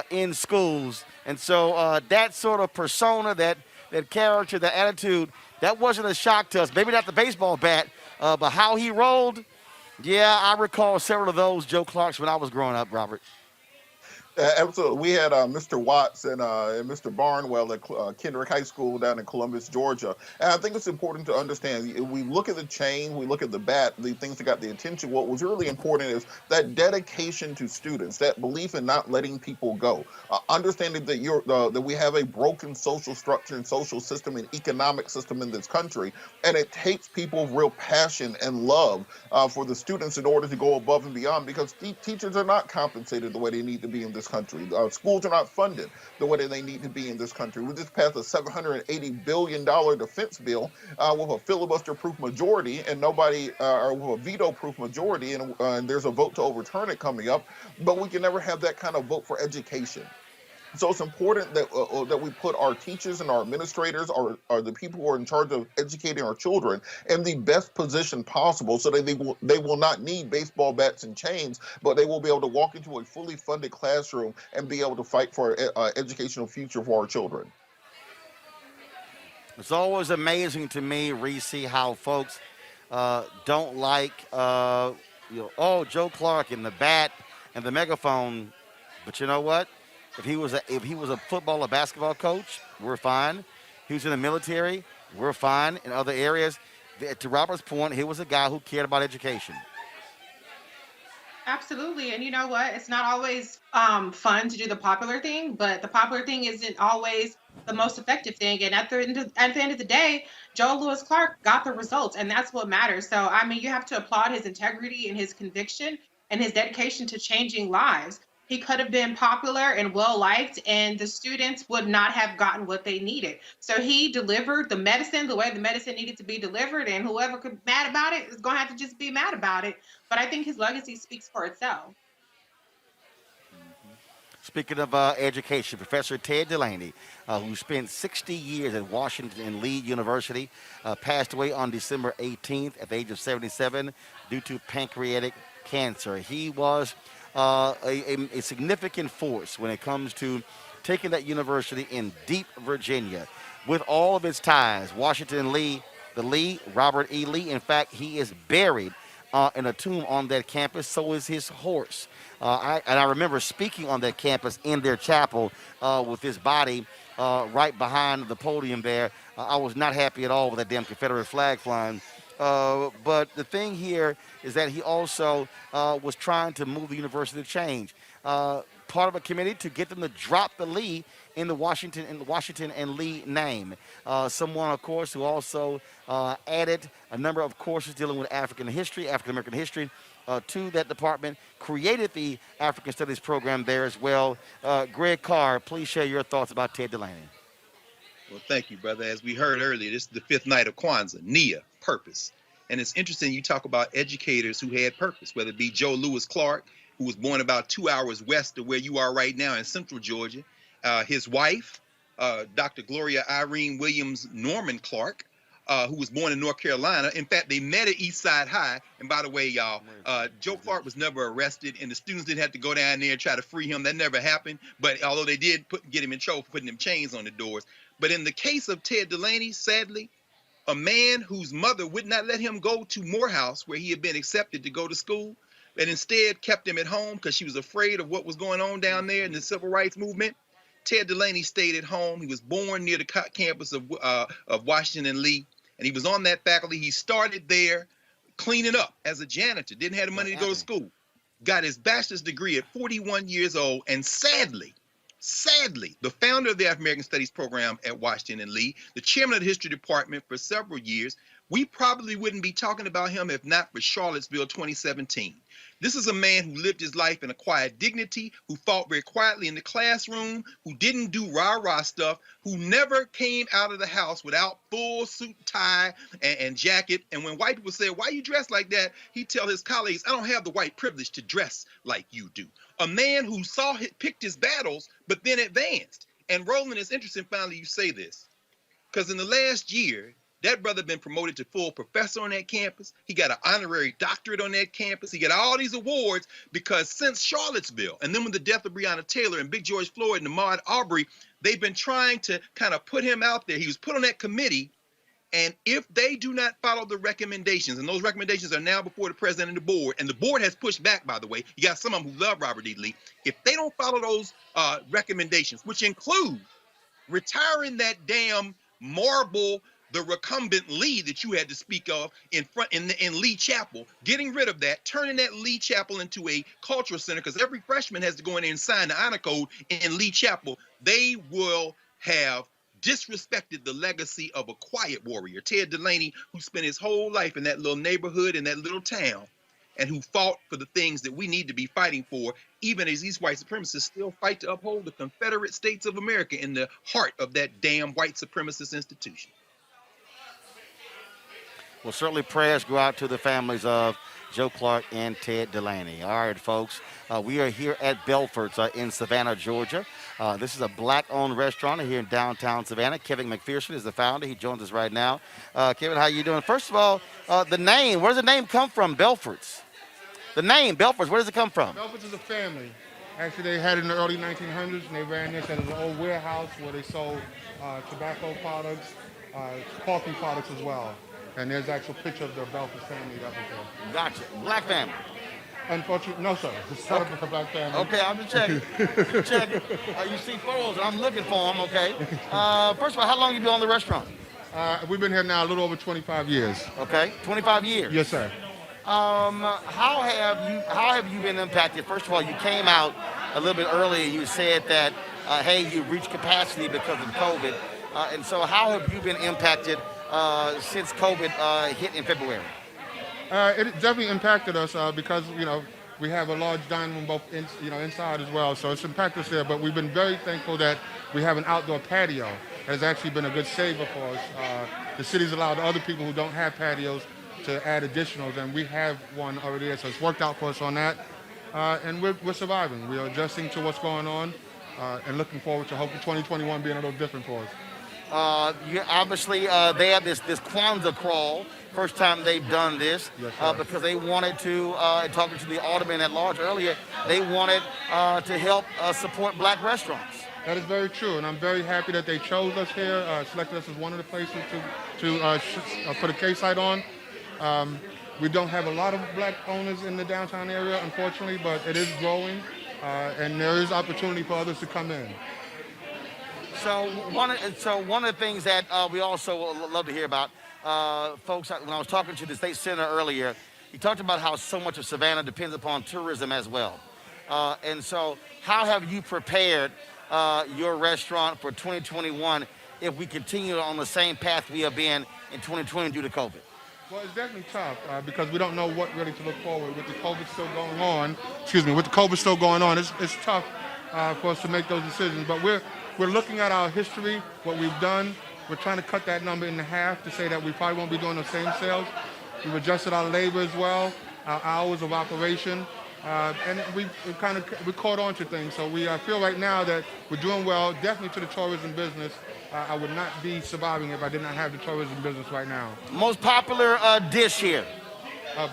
in schools, and so that sort of persona, that character, that attitude, that wasn't a shock to us. Maybe not the baseball bat, but how he rolled. Yeah, I recall several of those Joe Clarks when I was growing up, Robert. Absolutely. We had Mr. Watts and Mr. Barnwell at Kendrick High School down in Columbus, Georgia. And I think it's important to understand, we look at the chain, we look at the bat, the things that got the attention. What was really important is that dedication to students, that belief in not letting people go, understanding that that we have a broken social structure and social system and economic system in this country, and it takes people real passion and love for the students in order to go above and beyond, because teachers are not compensated the way they need to be in this country. Schools are not funded the way that they need to be in this country. We just passed a $780 billion defense bill with a filibuster-proof majority, and or with a veto-proof majority, and there's a vote to overturn it coming up. But we can never have that kind of vote for education. So it's important that we put our teachers and our administrators, or the people who are in charge of educating our children, in the best position possible, so that they will not need baseball bats and chains, but they will be able to walk into a fully funded classroom and be able to fight for an educational future for our children. It's always amazing to me, Reese, how folks don't like, Joe Clark and the bat and the megaphone. But you know what? If he was a football or basketball coach, we're fine. He was in the military, we're fine. In other areas, to Robert's point, he was a guy who cared about education. Absolutely. And you know what? It's not always fun to do the popular thing, but the popular thing isn't always the most effective thing. And at the end of the day, Joe Louis Clark got the results, and that's what matters. So, I mean, you have to applaud his integrity and his conviction and his dedication to changing lives. He could have been popular and well-liked, and the students would not have gotten what they needed. So he delivered the medicine the way the medicine needed to be delivered, and whoever could be mad about it is going to have to just be mad about it. But I think his legacy speaks for itself. Speaking of education, Professor Ted DeLaney, who spent 60 years at Washington and Lee University, passed away on December 18th at the age of 77 due to pancreatic cancer. He was a significant force when it comes to taking that university in deep Virginia. With all of its ties, Washington Lee, Robert E. Lee, in fact, he is buried in a tomb on that campus. So is his horse. I remember speaking on that campus in their chapel with his body right behind the podium there. I was not happy at all with that damn Confederate flag flying But the thing here is that he also was trying to move the university to change. Part of a committee to get them to drop the Lee in the Washington and Lee name. Someone, of course, who also added a number of courses dealing with African American history, to that department, created the African Studies program there as well. Greg Carr, please share your thoughts about Ted DeLaney. Well, thank you, brother. As we heard earlier, this is the fifth night of Kwanzaa, Nia, purpose. And it's interesting you talk about educators who had purpose, whether it be Joe Lewis Clark, who was born about 2 hours west of where you are right now in central Georgia. His wife, Dr. Gloria Irene Williams Norman Clark, who was born in North Carolina. In fact, they met at Eastside High. And by the way, y'all, Joe Clark was never arrested, and the students didn't have to go down there and try to free him. That never happened. But although they did get him in trouble for putting them chains on the doors. But in the case of Ted DeLaney, sadly, a man whose mother would not let him go to Morehouse, where he had been accepted to go to school, and instead kept him at home because she was afraid of what was going on down there in the civil rights movement. Ted DeLaney stayed at home. He was born near the campus of Washington and Lee, and he was on that faculty. He started there cleaning up as a janitor, didn't have the money to go to school, got his bachelor's degree at 41 years old, and sadly, the founder of the African American Studies program at Washington and Lee, the chairman of the history department for several years, we probably wouldn't be talking about him if not for Charlottesville 2017. This is a man who lived his life in a quiet dignity, who fought very quietly in the classroom, who didn't do rah-rah stuff, who never came out of the house without full suit, tie, and jacket. And when white people say, "Why you dressed like that?" he'd tell his colleagues, "I don't have the white privilege to dress like you do." A man who picked his battles, but then advanced. And Roland, it's interesting finally you say this, because in the last year, that brother been promoted to full professor on that campus. He got an honorary doctorate on that campus. He got all these awards because since Charlottesville, and then with the death of Breonna Taylor and Big George Floyd and Ahmaud Arbery, they've been trying to kind of put him out there. He was put on that committee, and if they do not follow the recommendations, and those recommendations are now before the president and the board has pushed back, by the way. You got some of them who love Robert E. Lee. If they don't follow those recommendations, which include retiring that damn marble, the recumbent Lee that you had to speak of in Lee Chapel, getting rid of that, turning that Lee Chapel into a cultural center, because every freshman has to go in there and sign the honor code in Lee Chapel, they will have disrespected the legacy of a quiet warrior, Ted DeLaney, who spent his whole life in that little neighborhood, in that little town, and who fought for the things that we need to be fighting for, even as these white supremacists still fight to uphold the Confederate States of America in the heart of that damn white supremacist institution. Well, certainly prayers go out to the families of Joe Clark and Ted DeLaney. All right, folks, we are here at Belford's in Savannah, Georgia. This is a black-owned restaurant here in downtown Savannah. Kevin McPherson is the founder. He joins us right now. Kevin, how you doing? First of all, the name, where does the name come from, Belford's? The name, Belford's, where does it come from? Belford's is a family. Actually, they had it in the early 1900s, and they ran this as an old warehouse where they sold tobacco products, coffee products as well. And there's an actual picture of the Belford family that was there. Gotcha. Black family. Unfortunately, no, sir. It's not a black family. Okay, I'm just checking. Checking. You see photos, and I'm looking for them, okay? First of all, how long have you been on the restaurant? We've been here now a little over 25 years. Okay, 25 years. Yes, sir. How have you been impacted? First of all, you came out a little bit earlier. You said that, hey, you reached capacity because of COVID. And so how have you been impacted since COVID hit in February? It definitely impacted us because, we have a large dining room both inside as well. So it's impacted us there. But we've been very thankful that we have an outdoor patio. It has actually been a good saver for us. The city's allowed other people who don't have patios to add additionals, and we have one already there. So it's worked out for us on that. And we're surviving. We are adjusting to what's going on and looking forward to hopefully 2021 being a little different for us. Obviously, they have this Kwanzaa crawl. First time they've done this, yes, because they wanted to, talking to the alderman at large earlier, they wanted to help support black restaurants. That is very true, and I'm very happy that they chose us here, selected us as one of the places to put a K-site on. We don't have a lot of black owners in the downtown area, unfortunately, but it is growing, and there is opportunity for others to come in. So one of the things that we also love to hear about, folks, when I was talking to the state senator earlier, he talked about how so much of Savannah depends upon tourism as well. And so, how have you prepared your restaurant for 2021 if we continue on the same path we have been in 2020 due to COVID? Well, it's definitely tough because we don't know what really to look forward with the COVID still going on. Excuse me, with the COVID still going on, it's tough for us to make those decisions. But we're looking at our history, what we've done. We're trying to cut that number in half to say that we probably won't be doing the same sales. We've adjusted our labor as well, our hours of operation, and we caught on to things. So we feel right now that we're doing well, definitely to the tourism business. I would not be surviving if I did not have the tourism business right now. Most popular dish here?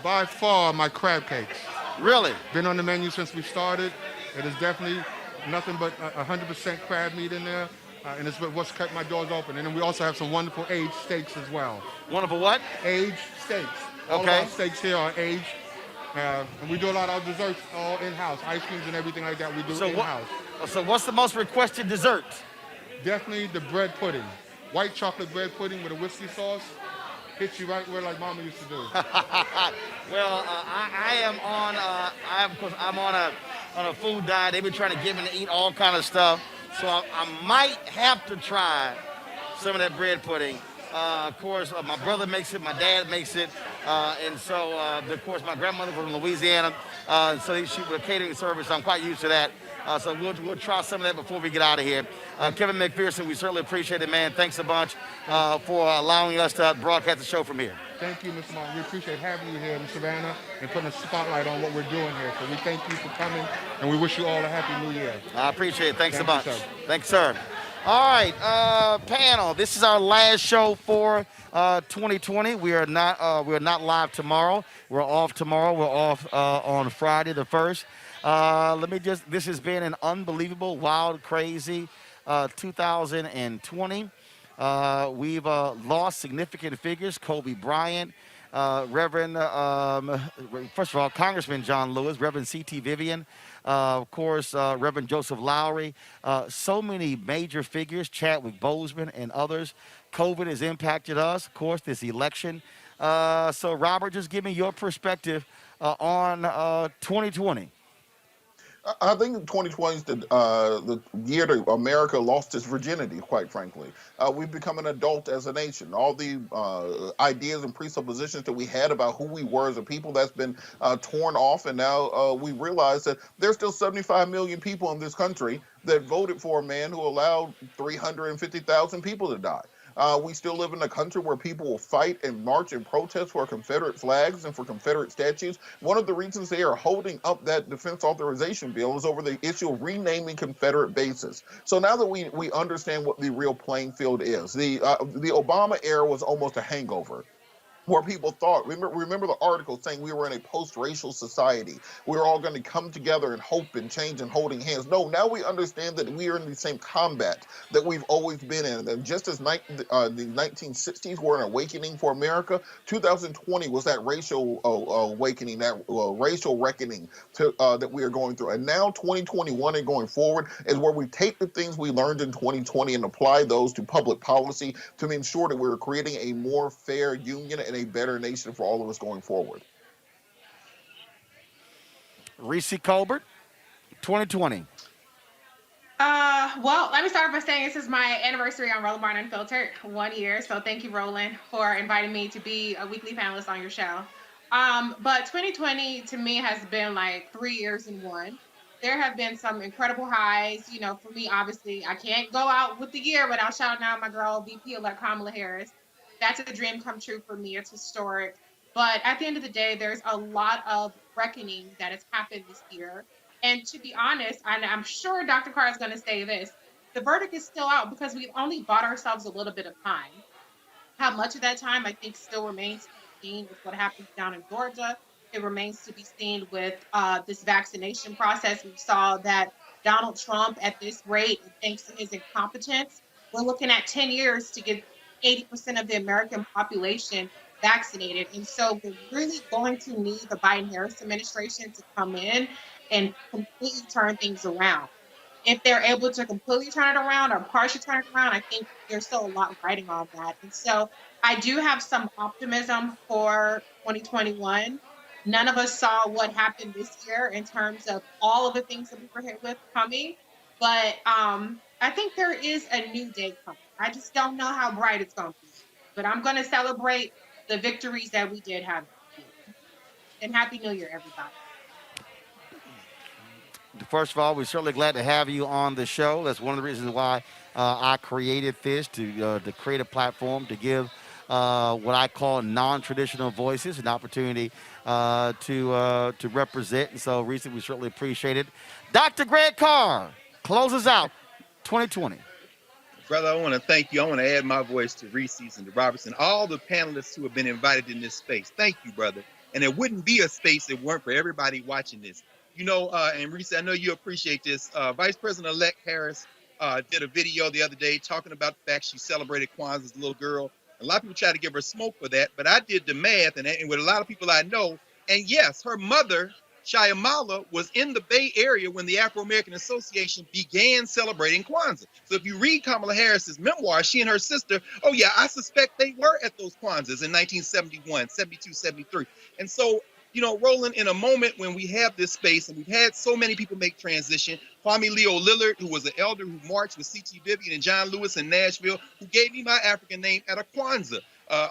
By far, my crab cakes. Really? Been on the menu since we started. It is definitely nothing but 100% crab meat in there. And it's what's kept my doors open. And then we also have some wonderful aged steaks as well. Wonderful what? Aged steaks. All of our steaks here are aged. And we do a lot of desserts all in-house. Ice creams and everything like that we do in-house. So what's the most requested dessert? Definitely the bread pudding. White chocolate bread pudding with a whiskey sauce. Hits you right where like Mama used to do. Well, I'm on a food diet. They've been trying to get me to eat all kind of stuff. So I might have to try some of that bread pudding. Of course, my brother makes it, my dad makes it, and so, of course, my grandmother from Louisiana, so she was a catering service, so I'm quite used to that. So we'll try some of that before we get out of here. Kevin McPherson, we certainly appreciate it, man. Thanks a bunch for allowing us to broadcast the show from here. Thank you, Mr. Martin. We appreciate having you here in Savannah and putting a spotlight on what we're doing here. So we thank you for coming, and we wish you all a happy New Year. I appreciate it. Thanks a bunch. You, sir. Thanks, sir. All right, panel. This is our last show for 2020. We are not live tomorrow. We're off tomorrow. We're off on Friday the 1st. This has been an unbelievable, wild, crazy 2020. We've lost significant figures. Kobe Bryant, Reverend, first of all, Congressman John Lewis, Reverend C.T. Vivian, of course, Reverend Joseph Lowry, so many major figures, Chadwick Boseman and others. COVID has impacted us, of course, this election. So, Robert, just give me your perspective on 2020. I think 2020 is the year that America lost its virginity, quite frankly. We've become an adult as a nation. All the ideas and presuppositions that we had about who we were as a people, that's been torn off. And now we realize that there's still 75 million people in this country that voted for a man who allowed 350,000 people to die. We still live in a country where people will fight and march and protest for Confederate flags and for Confederate statues. One of the reasons they are holding up that defense authorization bill is over the issue of renaming Confederate bases. So now that we understand what the real playing field is, the Obama era was almost a hangover, where people thought, remember the article saying we were in a post-racial society. We were all going to come together and hope and change and holding hands. No, now we understand that we are in the same combat that we've always been in. And just as the 1960s were an awakening for America, 2020 was that racial awakening, that racial reckoning that we are going through. And now 2021 and going forward is where we take the things we learned in 2020 and apply those to public policy to ensure that we're creating a more fair union and a better nation for all of us going forward. Reese Colbert, 2020. Well, let me start by saying this is my anniversary on Roland Martin Unfiltered, 1 year. So thank you, Roland, for inviting me to be a weekly panelist on your show. But 2020 to me has been like 3 years in one. There have been some incredible highs. You know, for me, obviously, I can't go out with the year without shouting out my girl, VP-elect Kamala Harris. That's a dream come true for me. It's historic. But at the end of the day, there's a lot of reckoning that has happened this year. And to be honest, and I'm sure Dr. Carr is going to say this, the verdict is still out because we've only bought ourselves a little bit of time. How much of that time, I think, still remains to be seen with what happens down in Georgia. It remains to be seen with this vaccination process. We saw that Donald Trump, at this rate, thanks to his incompetence, we're looking at 10 years to get 80% of the American population vaccinated. And so we're really going to need the Biden-Harris administration to come in and completely turn things around. if they're able to completely turn it around or partially turn it around, I think there's still a lot riding on that. And so I do have some optimism for 2021. None of us saw what happened this year in terms of all of the things that we were hit with coming. But I think there is a new day coming. I just don't know how bright it's going to be. But I'm going to celebrate the victories that we did have this year. And Happy New Year, everybody. First of all, we're certainly glad to have you on the show. That's one of the reasons why I created this, to create a platform to give what I call non-traditional voices an opportunity to represent. And so, Reese, we certainly appreciate it. Dr. Greg Carr closes out 2020. Brother, I want to thank you. I want to add my voice to Reese's and to Robertson, all the panelists who have been invited in this space. Thank you, brother. And it wouldn't be a space if it weren't for everybody watching this. You know, and Reese, I know you appreciate this. Vice President-elect Harris did a video the other day talking about the fact she celebrated Kwanzaa as a little girl. A lot of people try to give her smoke for that, but I did the math, and with a lot of people I know, and yes, her mother, Shyamala, was in the Bay Area when the Afro-American Association began celebrating Kwanzaa. So if you read Kamala Harris's memoir, she and her sister, oh yeah, I suspect they were at those Kwanzaas in 1971, 72, 73. And so, you know, Roland, in a moment when we have this space and we've had so many people make transition, Kwame Leo Lillard, who was an elder who marched with C.T. Vivian and John Lewis in Nashville, who gave me my African name at a Kwanzaa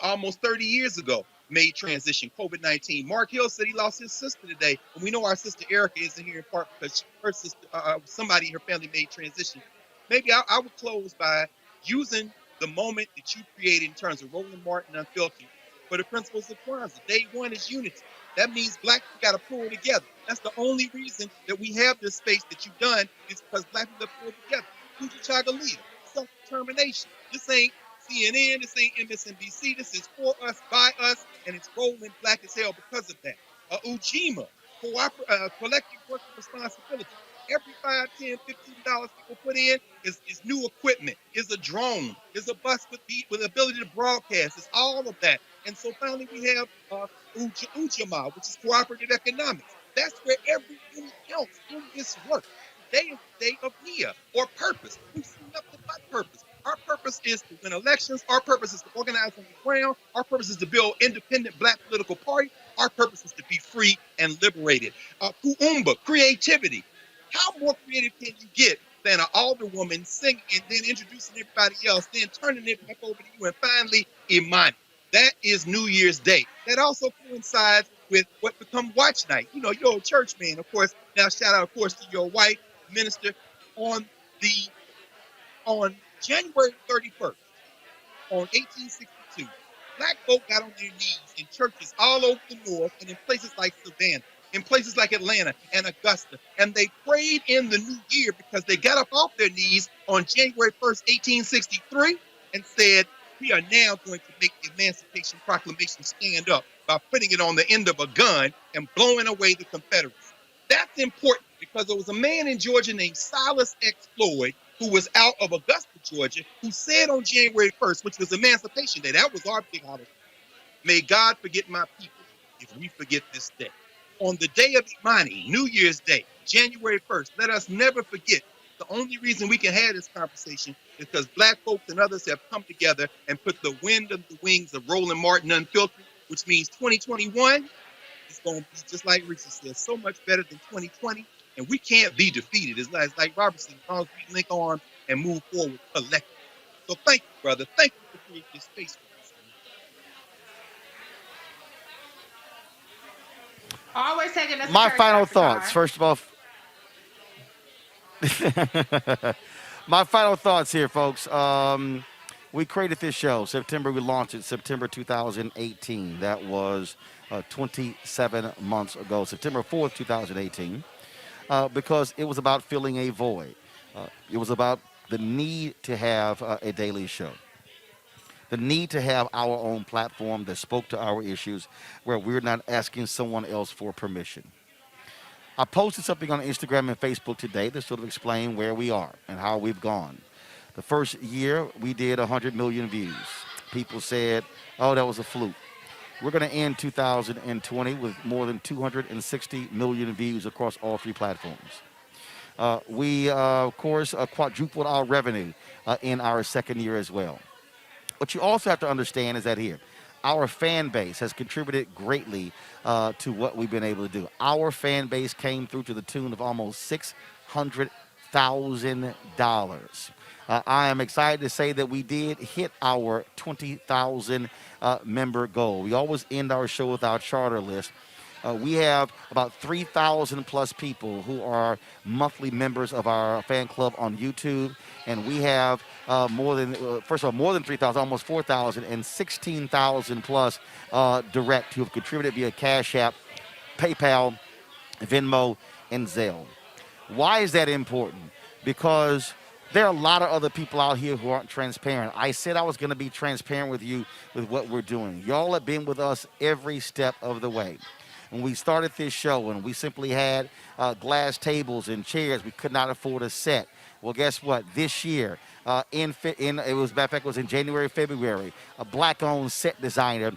almost 30 years ago, made transition, COVID-19. Mark Hill said he lost his sister today. And we know our sister Erica isn't here in part because her sister, somebody in her family made transition. Maybe I would close by using the moment that you created in terms of Roland Martin Unfiltered for the principles of Kwanzaa. Day one is unity. That means black people got to pull together. That's the only reason that we have this space that you've done is because black people have pulled together. Kujichaga leader, self-determination. This ain't CNN, this ain't MSNBC, this is for us, by us, and it's rolling black as hell because of that. Ujima, collective working responsibility. Every $5, $10, $15 people put in is new equipment, is a drone, is a bus with ability to broadcast, it's all of that. And so finally we have Ujima, which is cooperative economics. That's where every unit counts in this work. Today is the day of Nia, or purpose. We've seen nothing but purpose. Our purpose is to win elections. Our purpose is to organize on the ground. Our purpose is to build independent black political party. Our purpose is to be free and liberated. Kuumba, creativity. How more creative can you get than an alderwoman singing and then introducing everybody else, then turning it back over to you, and finally, Imani. That is New Year's Day. That also coincides with what become watch night. You know, you're a church man, of course. Now, shout out, of course, to your wife, minister, on January 31st, on 1862, black folk got on their knees in churches all over the North and in places like Savannah, in places like Atlanta and Augusta. And they prayed in the new year because they got up off their knees on January 1st, 1863, and said, we are now going to make the Emancipation Proclamation stand up by putting it on the end of a gun and blowing away the Confederacy. That's important because there was a man in Georgia named Silas X. Floyd who was out of Augusta, Georgia, who said on January 1st, which was Emancipation Day, that was our big holiday, may God forget my people if we forget this day. On the day of Imani, New Year's Day, January 1st, let us never forget the only reason we can have this conversation is because black folks and others have come together and put the wind under the wings of Roland Martin Unfiltered, which means 2021 is going to be, just like Richard says, so much better than 2020. And we can't be defeated. It's like Robertson, as long as we link arms and move forward collectively. So thank you, brother. Thank you for creating this space for us. Always taking us. My final thoughts. First of all, my final thoughts here, folks. We created this show. September, we launched it September 2018. That was 27 months ago, September 4th, 2018. Because it was about filling a void. It was about the need to have a daily show. The need to have our own platform that spoke to our issues where we're not asking someone else for permission. I posted something on Instagram and Facebook today that sort of explained where we are and how we've gone. The first year, we did 100 million views. People said, oh, that was a fluke. We're going to end 2020 with more than 260 million views across all three platforms. We, of course, quadrupled our revenue in our second year as well. What you also have to understand is that here, our fan base has contributed greatly to what we've been able to do. Our fan base came through to the tune of almost $600,000. I am excited to say that we did hit our 20,000 member goal. We always end our show with our charter list. We have about 3,000 plus people who are monthly members of our fan club on YouTube, and we have more than 3,000, almost 4,000, and 16,000 plus direct who have contributed via Cash App, PayPal, Venmo, and Zelle. Why is that important? Because there are a lot of other people out here who aren't transparent. I said I was going to be transparent with you with what we're doing. Y'all have been with us every step of the way. When we started this show and we simply had glass tables and chairs, we could not afford a set. Well, guess what? This year, it was in January, February, a black-owned set designer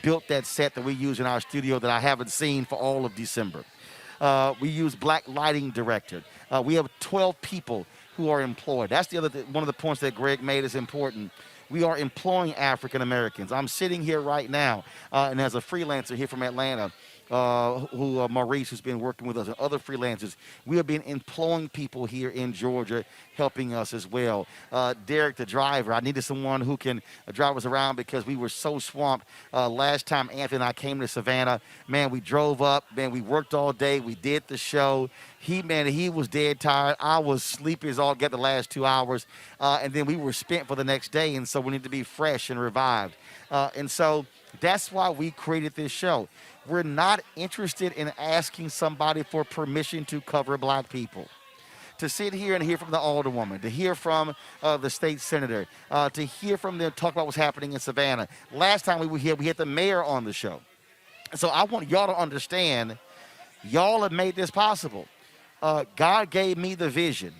built that set that we use in our studio that I haven't seen for all of December. We use black lighting director. We have 12 people who are employed. That's one of the points that Greg made is important. We are employing African Americans. I'm sitting here right now, and as a freelancer here from Atlanta, Maurice, who's been working with us, and other freelancers, we have been employing people here in Georgia, helping us as well. Derek, the driver, I needed someone who can drive us around because we were so swamped. Last time Anthony and I came to Savannah, man, we drove up, man, we worked all day, we did the show. He was dead tired. I was sleepy as all get the last 2 hours, and then we were spent for the next day, and so we need to be fresh and revived. And so that's why we created this show. We're not interested in asking somebody for permission to cover black people. To sit here and hear from the alderwoman, to hear from the state senator, to hear from them talk about what's happening in Savannah. Last time we were here, we had the mayor on the show. So I want y'all to understand, y'all have made this possible. God gave me the vision.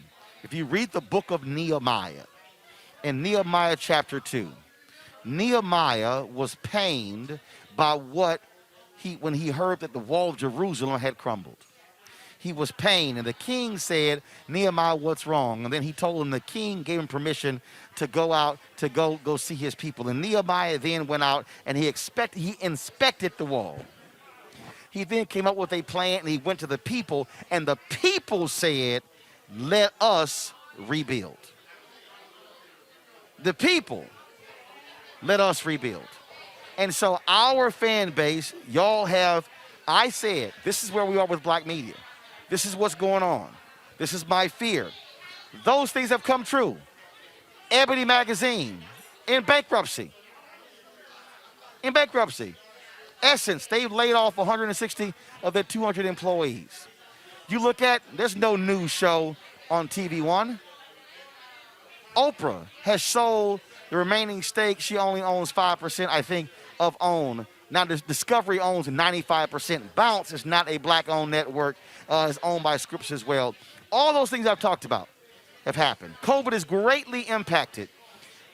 If you read the book of Nehemiah, in Nehemiah chapter 2, Nehemiah was pained by when he heard that the wall of Jerusalem had crumbled. He was pained, and the king said, Nehemiah, what's wrong? And then he told him the king gave him permission to go out, to go see his people. And Nehemiah then went out, and he inspected the wall. He then came up with a plan, and he went to the people, and the people said, let us rebuild. The people, let us rebuild. And so our fan base, y'all have, I said, this is where we are with black media. This is what's going on. This is my fear. Those things have come true. Ebony Magazine, in bankruptcy. In bankruptcy. Essence, they've laid off 160 of their 200 employees. You look at, there's no news show on TV One. Oprah has sold the remaining stake. She only owns 5%, I think, of OWN. Now, Discovery owns 95%. Bounce is not a black-owned network. It's owned by Scripps as well. All those things I've talked about have happened. COVID has greatly impacted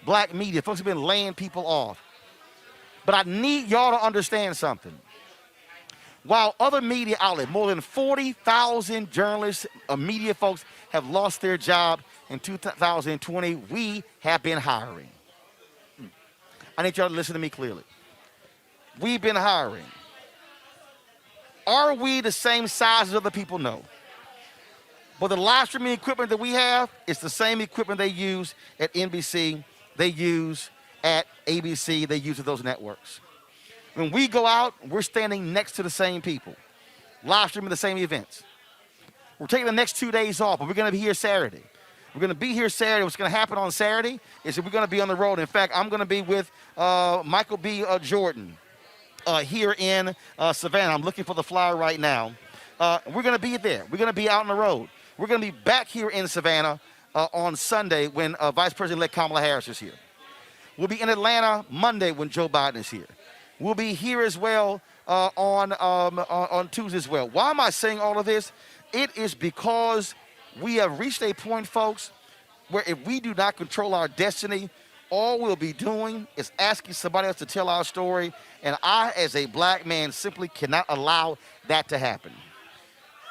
black media. Folks have been laying people off. But I need y'all to understand something. While other media outlets, more than 40,000 journalists, media folks have lost their job in 2020, we have been hiring. I need y'all to listen to me clearly. We've been hiring. Are we the same size as other people? No. But the live streaming equipment that we have is the same equipment they use at NBC, they use at ABC, they use at those networks. When we go out, we're standing next to the same people, live streaming the same events. We're taking the next 2 days off, but we're going to be here Saturday. We're going to be here Saturday. What's going to happen on Saturday is that we're going to be on the road. In fact, I'm going to be with Michael B. Jordan here in Savannah. I'm looking for the flyer right now. We're going to be there. We're going to be out on the road. We're going to be back here in Savannah on Sunday when Vice President-elect Kamala Harris is here. We'll be in Atlanta Monday when Joe Biden is here. We'll be here as well on Tuesday as well. Why am I saying all of this? It is because we have reached a point, folks, where if we do not control our destiny, all we'll be doing is asking somebody else to tell our story, and I, as a black man, simply cannot allow that to happen.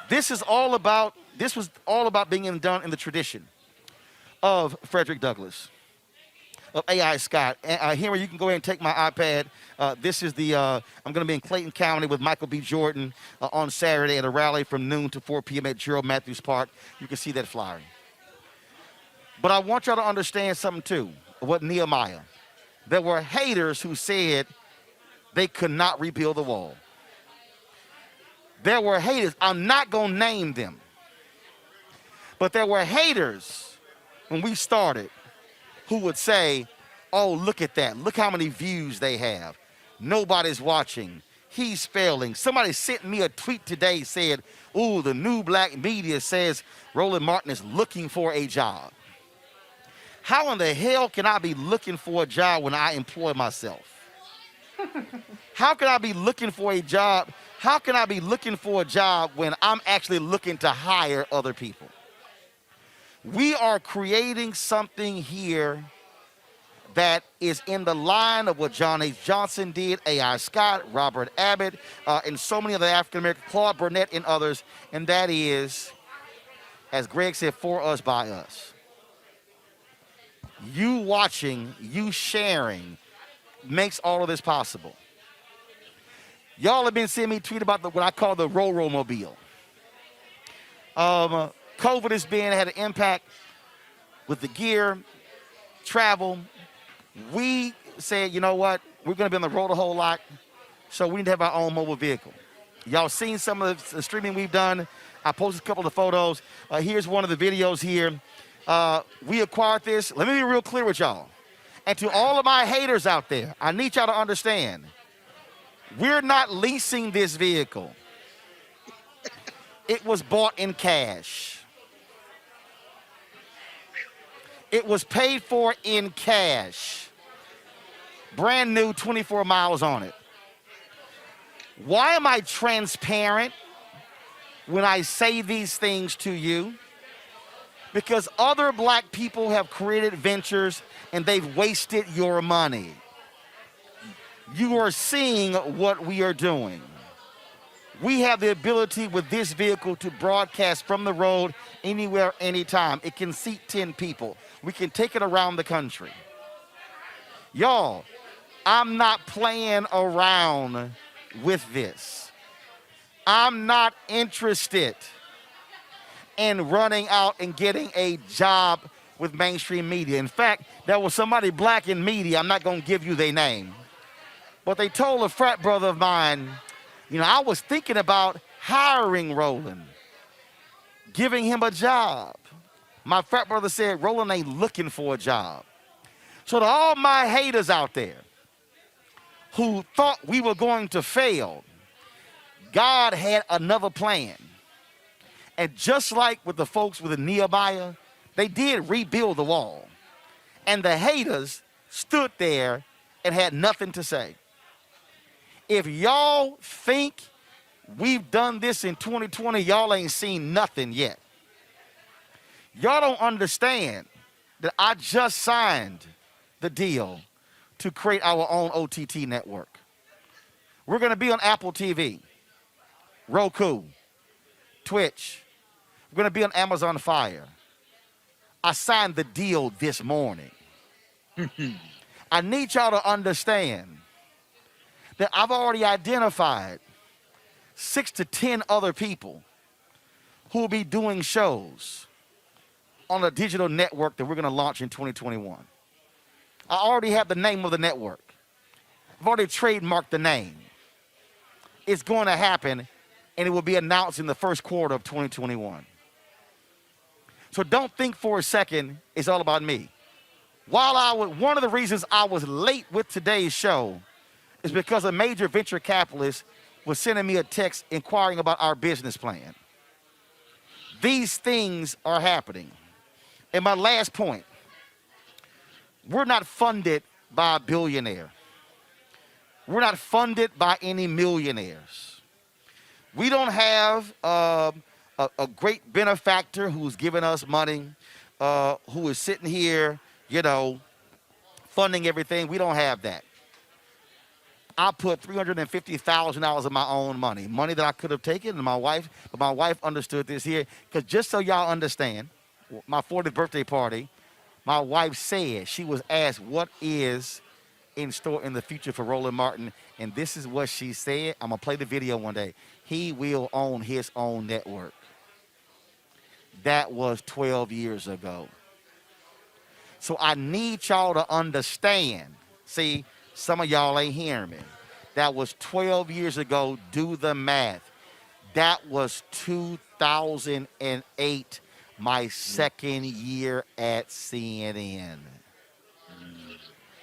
This is all about this was all about being done in the tradition of Frederick Douglass, of A.I. Scott. And, Henry, you can go ahead and take my iPad. This is the, I'm going to be in Clayton County with Michael B. Jordan on Saturday at a rally from noon to 4 p.m. at Gerald Matthews Park. You can see that flyer. But I want y'all to understand something, too, what Nehemiah. There were haters who said they could not rebuild the wall. There were haters. I'm not going to name them. But there were haters when we started who would say, oh, look at that. Look how many views they have. Nobody's watching. He's failing. Somebody sent me a tweet today, said, ooh, the new black media says Roland Martin is looking for a job. How in the hell can I be looking for a job when I employ myself? How can I be looking for a job? How can I be looking for a job when I'm actually looking to hire other people? We are creating something here that is in the line of what John H. Johnson did, A.I. Scott, Robert Abbott, and so many other African-Americans, Claude Burnett and others, and that is, as Greg said, for us, by us. You watching, you sharing makes all of this possible. Y'all have been seeing me tweet about what I call the Ro-Ro Mobile. COVID has had an impact with the gear, travel. We said, you know what? We're going to be on the road a whole lot, so we need to have our own mobile vehicle. Y'all seen some of the streaming we've done. I posted a couple of photos. Here's one of the videos here. We acquired this. Let me be real clear with y'all. And to all of my haters out there, I need y'all to understand, we're not leasing this vehicle. It was bought in cash. It was paid for in cash. Brand new, 24 miles on it. Why am I transparent when I say these things to you? Because other black people have created ventures and they've wasted your money. You are seeing what we are doing. We have the ability with this vehicle to broadcast from the road anywhere, anytime. It can seat 10 people. We can take it around the country. Y'all, I'm not playing around with this. I'm not interested in running out and getting a job with mainstream media. In fact, there was somebody black in media, I'm not going to give you their name, but they told a frat brother of mine, you know, I was thinking about hiring Roland, giving him a job. My frat brother said, Roland ain't looking for a job. So to all my haters out there who thought we were going to fail, God had another plan. And just like with the folks with the Nehemiah, they did rebuild the wall. And the haters stood there and had nothing to say. If y'all think we've done this in 2020, y'all ain't seen nothing yet. Y'all don't understand that I just signed the deal to create our own OTT network. We're going to be on Apple TV, Roku, Twitch. We're going to be on Amazon Fire. I signed the deal this morning. I need y'all to understand that I've already identified 6 to 10 other people who will be doing shows on a digital network that we're going to launch in 2021. I already have the name of the network. I've already trademarked the name. It's going to happen, and it will be announced in the first quarter of 2021. So don't think for a second it's all about me. One of the reasons I was late with today's show is because a major venture capitalist was sending me a text inquiring about our business plan. These things are happening. And my last point, we're not funded by a billionaire. We're not funded by any millionaires. We don't have a great benefactor who's giving us money, who is sitting here, you know, funding everything. We don't have that. I put $350,000 of my own money that I could have taken, and my wife understood this here, because just so y'all understand, my 40th birthday party, my wife said, she was asked what is in store in the future for Roland Martin, and this is what she said. I'm going to play the video one day. He will own his own network. That was 12 years ago. So I need y'all to understand. See, some of y'all ain't hearing me. That was 12 years ago. Do the math. That was 2008, my second year at CNN.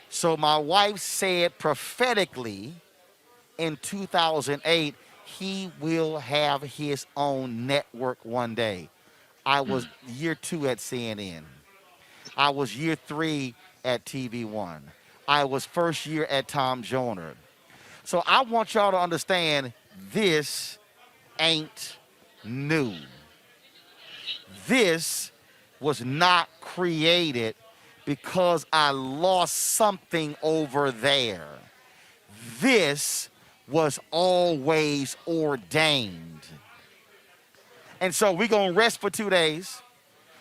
So my wife said prophetically in 2008, he will have his own network one day. I was year 2 at CNN. I was year 3 at TV1. I was first year at Tom Joyner. So I want y'all to understand this ain't new. This was not created because I lost something over there. This was always ordained. And so we're going to rest for 2 days.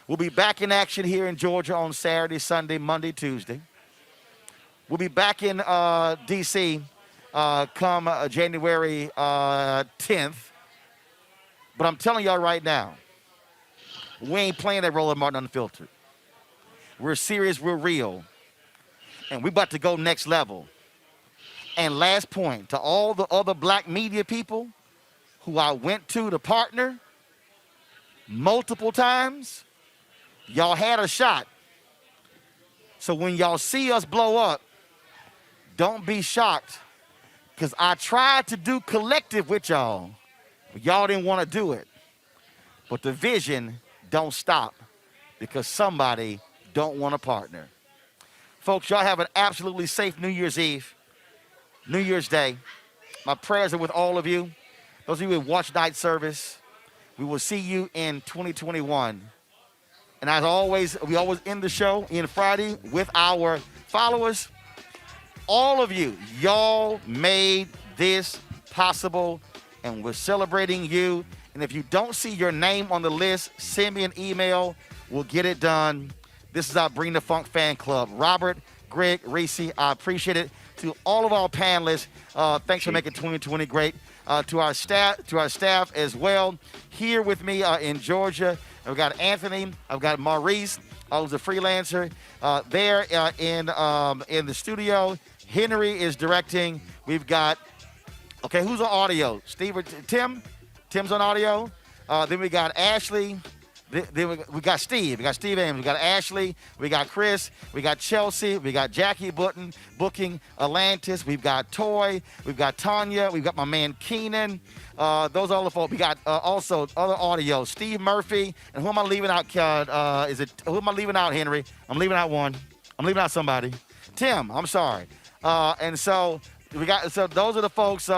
We'll be back in action here in Georgia on Saturday, Sunday, Monday, Tuesday. We'll be back in D.C. Come January 10th. But I'm telling y'all right now, we ain't playing that Roland Martin Unfiltered. We're serious, we're real. And we about to go next level. And last point, to all the other black media people who I went to partner multiple times, y'all had a shot. So when y'all see us blow up, don't be shocked, because I tried to do collective with y'all, but y'all didn't want to do it. But the vision don't stop, because somebody don't want to partner. Folks, y'all have an absolutely safe New Year's Eve, New Year's Day. My prayers are with all of you. Those of you who watch night service, we will see you in 2021. And as always, we always end the show in Friday with our followers. All of you, y'all made this possible, and we're celebrating you. And if you don't see your name on the list, send me an email. We'll get it done. This is our Bring the Funk fan club. Robert, Greg, Reese, I appreciate it. To all of our panelists, thanks for making 2020 great. To our staff as well. Here with me in Georgia, I've got Anthony. I've got Maurice, who's a freelancer. There in the studio, Henry is directing. We've got, okay, who's on audio? Steve or Tim? Tim's on audio. Then we got Ashley. Then we got Steve. We got Steve Ames. We got Ashley. We got Chris. We got Chelsea. We got Jackie booking Atlantis. We've got Toy. We've got Tanya. We've got my man Keenan. Those are all the folks. We got also other audio. Steve Murphy. And who am I leaving out? Who am I leaving out, Henry? I'm leaving out one. I'm leaving out somebody. Tim. I'm sorry. And so those are the folks,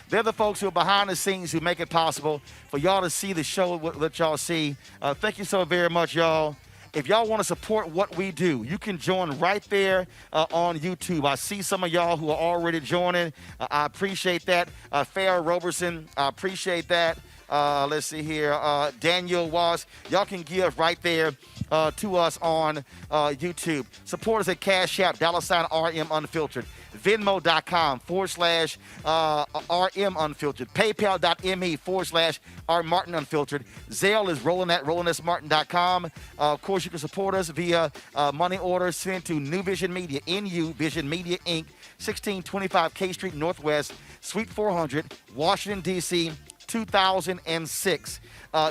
they're the folks who are behind the scenes who make it possible for y'all to see the show that y'all see. Thank you so very much, y'all. If y'all want to support what we do, you can join right there on YouTube. I see some of y'all who are already joining. I appreciate that. Farrah Roberson, I appreciate that. Let's see here. Daniel Was. Y'all can give right there to us on YouTube. Support us at Cash App, $RM Unfiltered. Venmo.com/RM Unfiltered. PayPal.me/R Martin Unfiltered. Zelle is Roland at RolandSMartin.com. Of course, you can support us via money order sent to New Vision Media, NU Vision Media Inc., 1625 K Street Northwest, Suite 400, Washington, D.C., 2006.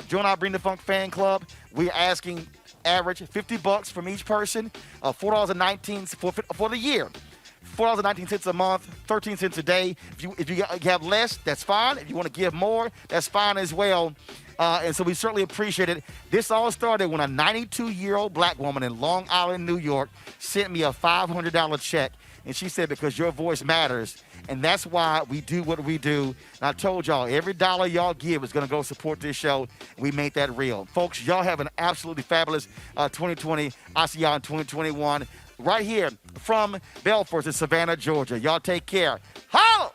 Join our Bring the Funk fan club. We're asking average $50 from each person, $4.19 for the year. $4.19 a month, 13 cents a day. If you have less, that's fine. If you want to give more, that's fine as well. And so we certainly appreciate it. This all started when a 92-year-old black woman in Long Island, New York, sent me a $500 check. And she said, because your voice matters. And that's why we do what we do. And I told y'all, every dollar y'all give is going to go support this show. We made that real. Folks, y'all have an absolutely fabulous 2020. I'll see y'all in 2021. Right here from Belfort in Savannah, Georgia. Y'all take care. Holla!